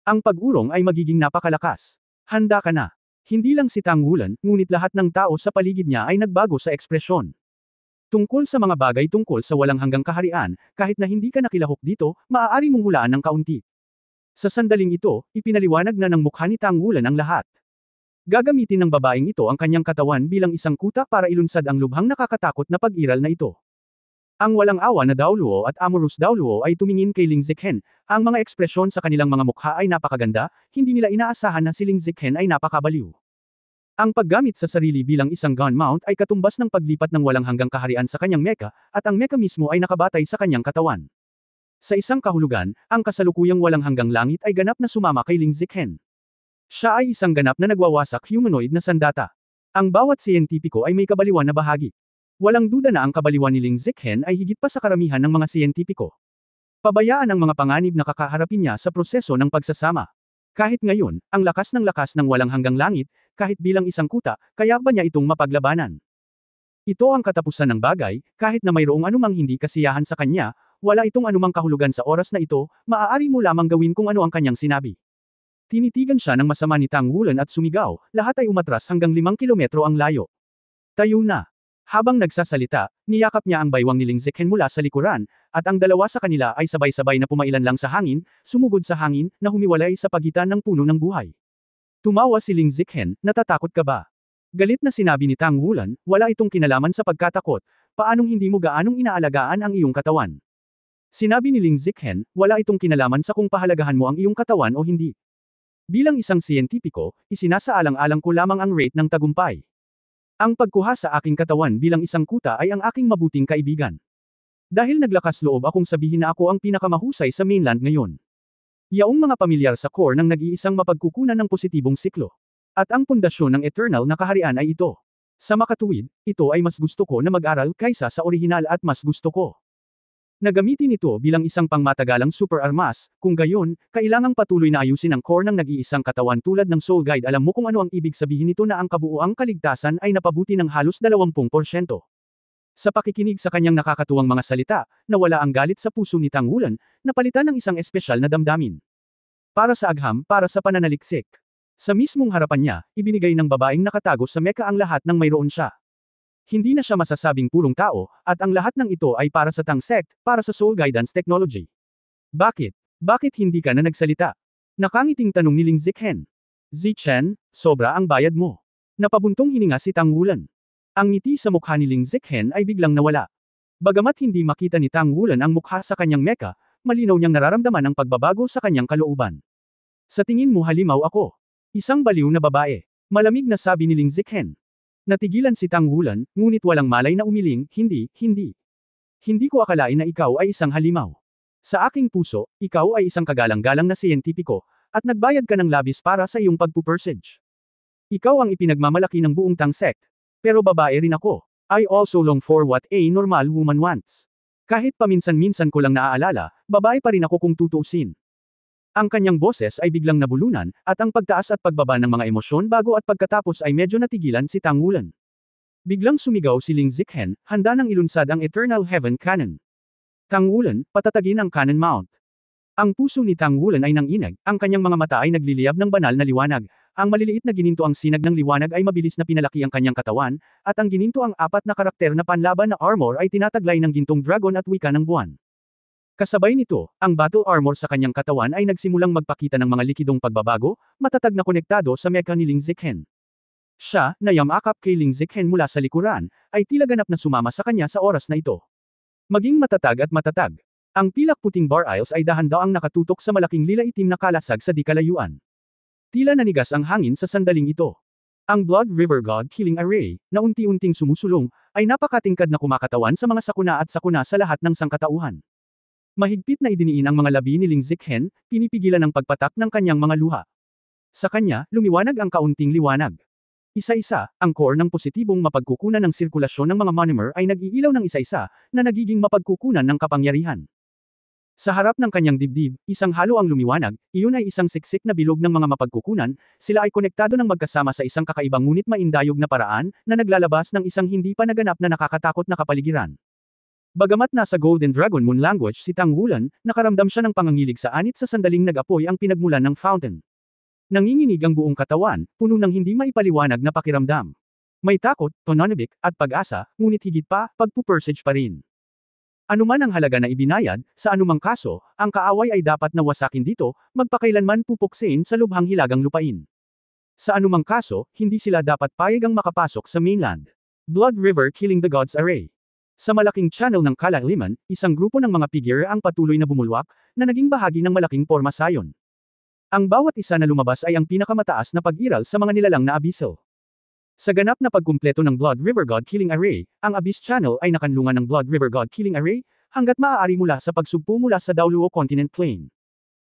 Ang pag-urong ay magiging napakalakas. Handa ka na. Hindi lang si Tang Wulan, ngunit lahat ng tao sa paligid niya ay nagbago sa ekspresyon. Tungkol sa mga bagay tungkol sa walang hanggang kaharian, kahit na hindi ka nakilahok dito, maaari mong hulaan ng kaunti. Sa sandaling ito, ipinaliwanag na ng mukha ni Tang Wulan ang lahat. Gagamitin ng babaeng ito ang kanyang katawan bilang isang kuta para ilunsad ang lubhang nakakatakot na pag-iral na ito. Ang walang awa na Daoluo at Amorous Daoluo ay tumingin kay Ling Zikhen, ang mga ekspresyon sa kanilang mga mukha ay napakaganda, hindi nila inaasahan na si Ling Zikhen ay napakabaliw. Ang paggamit sa sarili bilang isang gun mount ay katumbas ng paglipat ng walang hanggang kaharian sa kanyang mecha, at ang mecha mismo ay nakabatay sa kanyang katawan. Sa isang kahulugan, ang kasalukuyang walang hanggang langit ay ganap na sumama kay Ling Zikhen. Siya ay isang ganap na nagwawasak humanoid na sandata. Ang bawat siyentipiko ay may kabaliwan na bahagi. Walang duda na ang kabaliwan ni Ling Zikhen ay higit pa sa karamihan ng mga siyentipiko. Pabayaan ang mga panganib na kakaharapin niya sa proseso ng pagsasama. Kahit ngayon, ang lakas ng walang hanggang langit, kahit bilang isang kuta, kaya ba niya itong mapaglabanan? Ito ang katapusan ng bagay, kahit na mayroong anumang hindi kasiyahan sa kanya, wala itong anumang kahulugan sa oras na ito, maaari mo lamang gawin kung ano ang kanyang sinabi. Tinitigan siya ng masama ni Tang Wulan at sumigaw, lahat ay umatras hanggang 5 kilometro ang layo. Tayo na. Habang nagsasalita, niyakap niya ang baywang ni Ling Zikhen mula sa likuran, at ang dalawa sa kanila ay sabay-sabay na pumailan lang sa hangin, sumugod sa hangin, na humiwalay sa pagitan ng puno ng buhay. Tumawa si Ling Zikhen, natatakot ka ba? Galit na sinabi ni Tang Wulan, wala itong kinalaman sa pagkatakot, paanong hindi mo gaanong inaalagaan ang iyong katawan? Sinabi ni Ling Zikhen, wala itong kinalaman sa kung pahalagahan mo ang iyong katawan o hindi. Bilang isang siyentipiko, isinasaalang-alang ko lamang ang rate ng tagumpay. Ang pagkuha sa aking katawan bilang isang kuta ay ang aking mabuting kaibigan. Dahil naglakas loob akong sabihin na ako ang pinakamahusay sa mainland ngayon. Yaong mga pamilyar sa core ng nag-iisang mapagkukunan ng positibong siklo. At ang pundasyon ng eternal na kaharian ay ito. Sa makatuwid, ito ay mas gusto ko na mag-aral kaysa sa orihinal at mas gusto ko na gamitin ito bilang isang pangmatagalang super armas, kung gayon, kailangang patuloy na ayusin ang core ng nag-iisang katawan tulad ng Soul Guide. Alam mo kung ano ang ibig sabihin nito na ang kabuuang kaligtasan ay napabuti ng halos 20%. Sa pakikinig sa kanyang nakakatuwang mga salita, nawala ang galit sa puso ni Tang Wulan, napalitan ng isang espesyal na damdamin. Para sa agham, para sa pananaliksik. Sa mismong harapan niya, ibinigay ng babaeng nakatago sa mecha ang lahat ng mayroon siya. Hindi na siya masasabing purong tao, at ang lahat ng ito ay para sa Tang Sect, para sa Soul Guidance Technology. Bakit? Bakit hindi ka na nagsalita? Nakangiting tanong ni Ling Zichen. Zichen, sobra ang bayad mo. Napabuntong hininga si Tang Wulan. Ang ngiti sa mukha ni Ling Zichen ay biglang nawala. Bagamat hindi makita ni Tang Wulan ang mukha sa kanyang mecha, malinaw niyang nararamdaman ang pagbabago sa kanyang kalooban. Sa tingin mo halimaw ako. Isang baliw na babae. Malamig na sabi ni Ling Zichen. Natigilan si Tang Wulan, ngunit walang malay na umiling, hindi. Hindi ko akalain na ikaw ay isang halimaw. Sa aking puso, ikaw ay isang kagalang-galang na siyentipiko, at nagbayad ka ng labis para sa iyong pagpupursage. Ikaw ang ipinagmamalaki ng buong Tang Sect. Pero babae rin ako. I also long for what a normal woman wants. Kahit paminsan-minsan ko lang naaalala, babae pa rin ako kung tutuusin. Ang kanyang boses ay biglang nabulunan, at ang pagtaas at pagbaba ng mga emosyon bago at pagkatapos ay medyo natigilan si Tang Wulan. Biglang sumigaw si Ling Zichen, handa nang ilunsad ang Eternal Heaven Cannon. Tang Wulan, patatagin ang cannon mount. Ang puso ni Tang Wulan ay nanginag, ang kanyang mga mata ay nagliliyab ng banal na liwanag. Ang maliliit na gininto ang sinag ng liwanag ay mabilis na pinalaki ang kanyang katawan, at ang gininto ang apat na karakter na panlaban na armor ay tinataglay ng gintong dragon at wika ng buwan. Kasabay nito, ang battle armor sa kanyang katawan ay nagsimulang magpakita ng mga likidong pagbabago, matatag na konektado sa mecha ni Ling Zichen. Siya, na yamakap kay Ling Zichen mula sa likuran, ay tila ganap na sumama sa kanya sa oras na ito. Maging matatag at matatag. Ang pilak puting bar aisles ay dahan-daang nakatutok sa malaking lila itim na kalasag sa di kalayuan. Tila nanigas ang hangin sa sandaling ito. Ang Blood River God Killing Array, na unti-unting sumusulong, ay napakatingkad na kumakatawan sa mga sakuna at sakuna sa lahat ng sangkatauhan. Mahigpit na idiniin ang mga labi ni Ling Zichen, pinipigilan ang pagpatak ng kanyang mga luha. Sa kanya, lumiwanag ang kaunting liwanag. Isa-isa, ang core ng positibong mapagkukunan ng sirkulasyon ng mga monomer ay nag-iilaw ng isa-isa, na nagiging mapagkukunan ng kapangyarihan. Sa harap ng kanyang dibdib, isang halo ang lumiwanag, iyon ay isang siksik na bilog ng mga mapagkukunan, sila ay konektado ng magkasama sa isang kakaibang ngunit maindayog na paraan, na naglalabas ng isang hindi pa naganap na nakakatakot na kapaligiran. Bagamat nasa Golden Dragon Moon language si Tang Wulan, nakaramdam siya ng pangangilig sa anit sa sandaling nag-apoy ang pinagmulan ng fountain. Nanginginig ang buong katawan, puno ng hindi maipaliwanag na pakiramdam. May takot, tononibik, at pag-asa, ngunit higit pa, pagpupursage pa rin. Anuman ang halaga na ibinayad, sa anumang kaso, ang kaaway ay dapat na wasakin dito, magpakailanman pupuksin sa lubhang hilagang lupain. Sa anumang kaso, hindi sila dapat payagang makapasok sa mainland. Blood River Killing the Gods Array. Sa malaking channel ng Kalaliman, isang grupo ng mga figure ang patuloy na bumulwak, na naging bahagi ng malaking pormasayon. Ang bawat isa na lumabas ay ang pinakamataas na pag-iral sa mga nilalang na abyssal. Sa ganap na pagkumpleto ng Blood River God Killing Array, ang Abyss Channel ay nakanlungan ng Blood River God Killing Array, hanggat maaari mula sa pagsugpo mula sa Daoluo Continent Plain.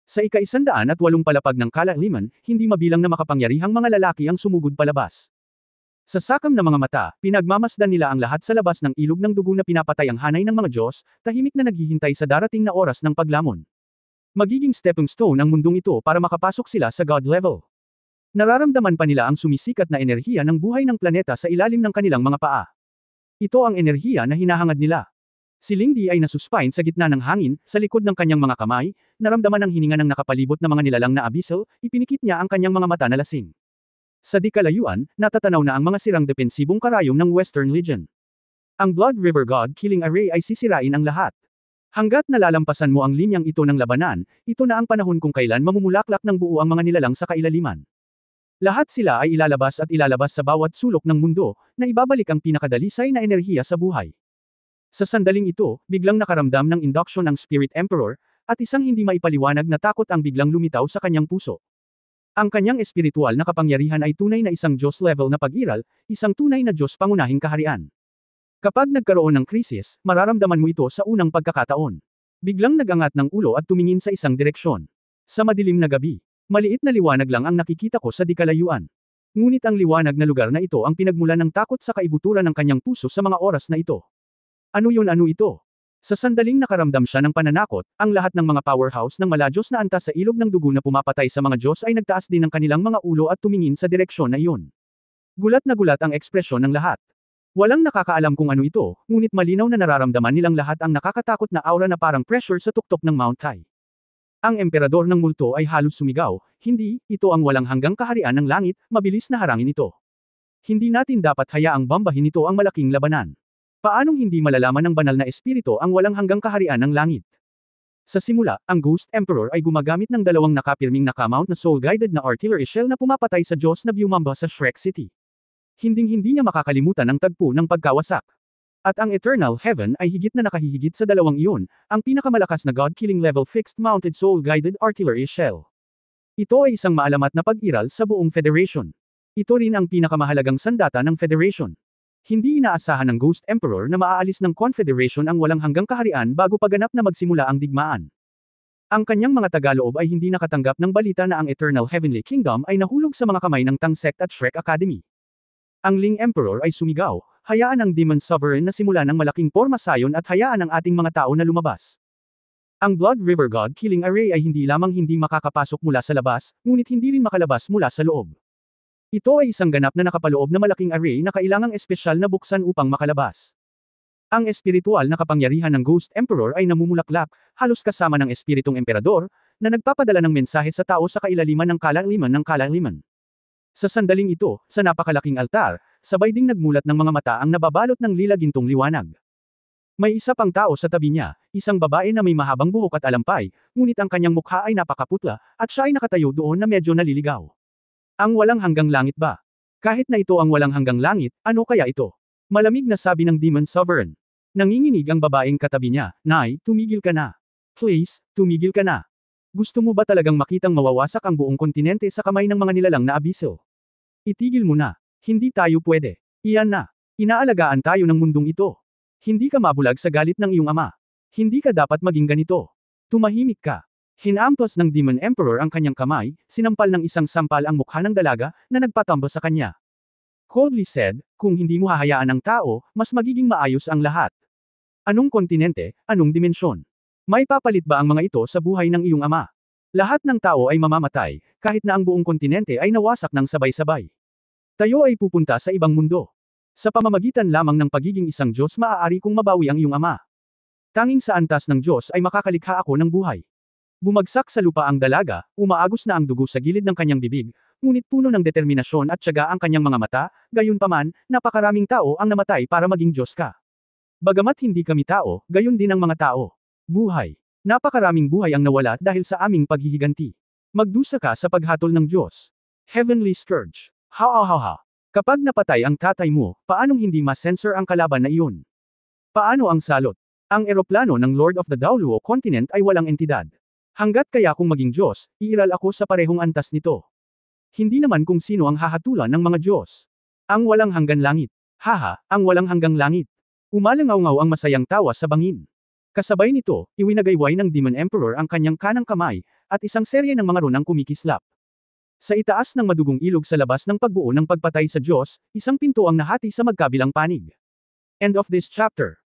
Sa ika-180 palapag ng Kalaliman, hindi mabilang na makapangyarihang mga lalaki ang sumugod palabas. Sa sakam na mga mata, pinagmamasdan nila ang lahat sa labas ng ilog ng dugo na pinapatay ang hanay ng mga Diyos, tahimik na naghihintay sa darating na oras ng paglamon. Magiging stepping stone ang mundong ito para makapasok sila sa God level. Nararamdaman pa nila ang sumisikat na enerhiya ng buhay ng planeta sa ilalim ng kanilang mga paa. Ito ang enerhiya na hinahangad nila. Si Ling Di ay nasuspine sa gitna ng hangin, sa likod ng kanyang mga kamay, naramdaman ang hininga ng nakapalibot na mga nilalang na abyssal, ipinikit niya ang kanyang mga mata na lasing. Sa di kalayuan, natatanaw na ang mga sirang depensibong karayom ng Western Legion. Ang Blood River God Killing Array ay sisirain ang lahat. Hanggat nalalampasan mo ang linyang ito ng labanan, ito na ang panahon kung kailan mamumulaklak ng buo ang mga nilalang sa kailaliman. Lahat sila ay ilalabas at ilalabas sa bawat sulok ng mundo, na ibabalik ang pinakadalisay na enerhiya sa buhay. Sa sandaling ito, biglang nakaramdam ng induction ang Spirit Emperor, at isang hindi maipaliwanag na takot ang biglang lumitaw sa kanyang puso. Ang kanyang espiritual na kapangyarihan ay tunay na isang Diyos level na pag-iral, isang tunay na Diyos pangunahing kaharian. Kapag nagkaroon ng krisis, mararamdaman mo ito sa unang pagkakataon. Biglang nagangat ng ulo at tumingin sa isang direksyon. Sa madilim na gabi, maliit na liwanag lang ang nakikita ko sa di kalayuan. Ngunit ang liwanag na lugar na ito ang pinagmulan ng takot sa kaibuturan ng kanyang puso sa mga oras na ito. Ano ito? Sa sandaling nakaramdam siya ng pananakot, ang lahat ng mga powerhouse ng maladyos na antas sa ilog ng dugo na pumapatay sa mga Diyos ay nagtaas din ng kanilang mga ulo at tumingin sa direksyon na iyon. Gulat na gulat ang ekspresyon ng lahat. Walang nakakaalam kung ano ito, ngunit malinaw na nararamdaman nilang lahat ang nakakatakot na aura na parang pressure sa tuktok ng Mount Tai. Ang emperador ng multo ay halos sumigaw, hindi, ito ang walang hanggang kaharian ng langit, mabilis na harangin ito. Hindi natin dapat hayaang bambahin ito ang malaking labanan. Paanong hindi malalaman ng banal na espiritu ang walang hanggang kaharian ng langit? Sa simula, ang Ghost Emperor ay gumagamit ng dalawang nakapirming nakamount na soul-guided na artillery shell na pumapatay sa Diyos na Byumamba sa Shrek City. Hinding-hindi niya makakalimutan ang tagpo ng pagkawasak. At ang Eternal Heaven ay higit na nakahihigit sa dalawang iyon, ang pinakamalakas na God-killing level fixed-mounted soul-guided artillery shell. Ito ay isang maalamat na pag-iral sa buong Federation. Ito rin ang pinakamahalagang sandata ng Federation. Hindi inaasahan ng Ghost Emperor na maaalis ng Confederation ang walang hanggang kaharian bago paganap na magsimula ang digmaan. Ang kanyang mga tagaloob ay hindi nakatanggap ng balita na ang Eternal Heavenly Kingdom ay nahulog sa mga kamay ng Tang Sect at Shrek Academy. Ang Ling Emperor ay sumigaw, hayaan ang Demon Sovereign na simula ng malaking porma sayon at hayaan ang ating mga tao na lumabas. Ang Blood River God Killing Array ay hindi lamang hindi makakapasok mula sa labas, ngunit hindi rin makalabas mula sa loob. Ito ay isang ganap na nakapaloob na malaking array na kailangang espesyal na buksan upang makalabas. Ang espiritual na kapangyarihan ng Ghost Emperor ay namumulaklak, halos kasama ng espiritong emperador, na nagpapadala ng mensahe sa tao sa kailaliman ng kalaliman. Sa sandaling ito, sa napakalaking altar, sabay ding nagmulat ng mga mata ang nababalot ng lila-gintong liwanag. May isa pang tao sa tabi niya, isang babae na may mahabang buhok at alampay, ngunit ang kanyang mukha ay napakaputla, at siya ay nakatayo doon na medyo naliligaw. Ang walang hanggang langit ba? Kahit na ito ang walang hanggang langit, ano kaya ito? Malamig na sabi ng Demon Sovereign. Nanginginig ang babaeng katabi niya, Nay, tumigil ka na. Please, tumigil ka na. Gusto mo ba talagang makitang mawawasak ang buong kontinente sa kamay ng mga nilalang na abysil? Itigil mo na. Hindi tayo pwede. Iyan na. Inaalagaan tayo ng mundong ito. Hindi ka mabulag sa galit ng iyong ama. Hindi ka dapat maging ganito. Tumahimik ka. Hinampos ng Demon Emperor ang kanyang kamay, sinampal ng isang sampal ang mukha ng dalaga, na nagpatambo sa kanya. Coldly said, kung hindi mo hahayaan ang tao, mas magiging maayos ang lahat. Anong kontinente, anong dimensyon? May papalit ba ang mga ito sa buhay ng iyong ama? Lahat ng tao ay mamamatay, kahit na ang buong kontinente ay nawasak ng sabay-sabay. Tayo ay pupunta sa ibang mundo. Sa pamamagitan lamang ng pagiging isang Diyos maaari kong mabawi ang iyong ama. Tanging sa antas ng Diyos ay makakalikha ako ng buhay. Bumagsak sa lupa ang dalaga, umaagos na ang dugo sa gilid ng kanyang bibig, ngunit puno ng determinasyon at tiyaga ang kanyang mga mata, gayunpaman, napakaraming tao ang namatay para maging Diyos ka. Bagamat hindi kami tao, gayon din ang mga tao. Buhay. Napakaraming buhay ang nawala dahil sa aming paghihiganti. Magdusa ka sa paghatol ng Diyos. Heavenly Scourge. Ha. Kapag napatay ang tatay mo, paanong hindi ma-censor ang kalaban na iyon? Paano ang salot? Ang eroplano ng Lord of the Daoluo Continent ay walang entidad. Hanggat kaya kung maging Diyos, iiral ako sa parehong antas nito. Hindi naman kung sino ang hahatulan ng mga Diyos. Ang walang hanggan langit. Haha, ang walang hanggang langit. Umalangaw-ngaw ang masayang tawa sa bangin. Kasabay nito, iwinagayway ng Demon Emperor ang kanyang kanang kamay, at isang serye ng mga runang kumikislap. Sa itaas ng madugong ilog sa labas ng pagbuo ng pagpatay sa Diyos, isang pinto ang nahati sa magkabilang panig. End of this chapter.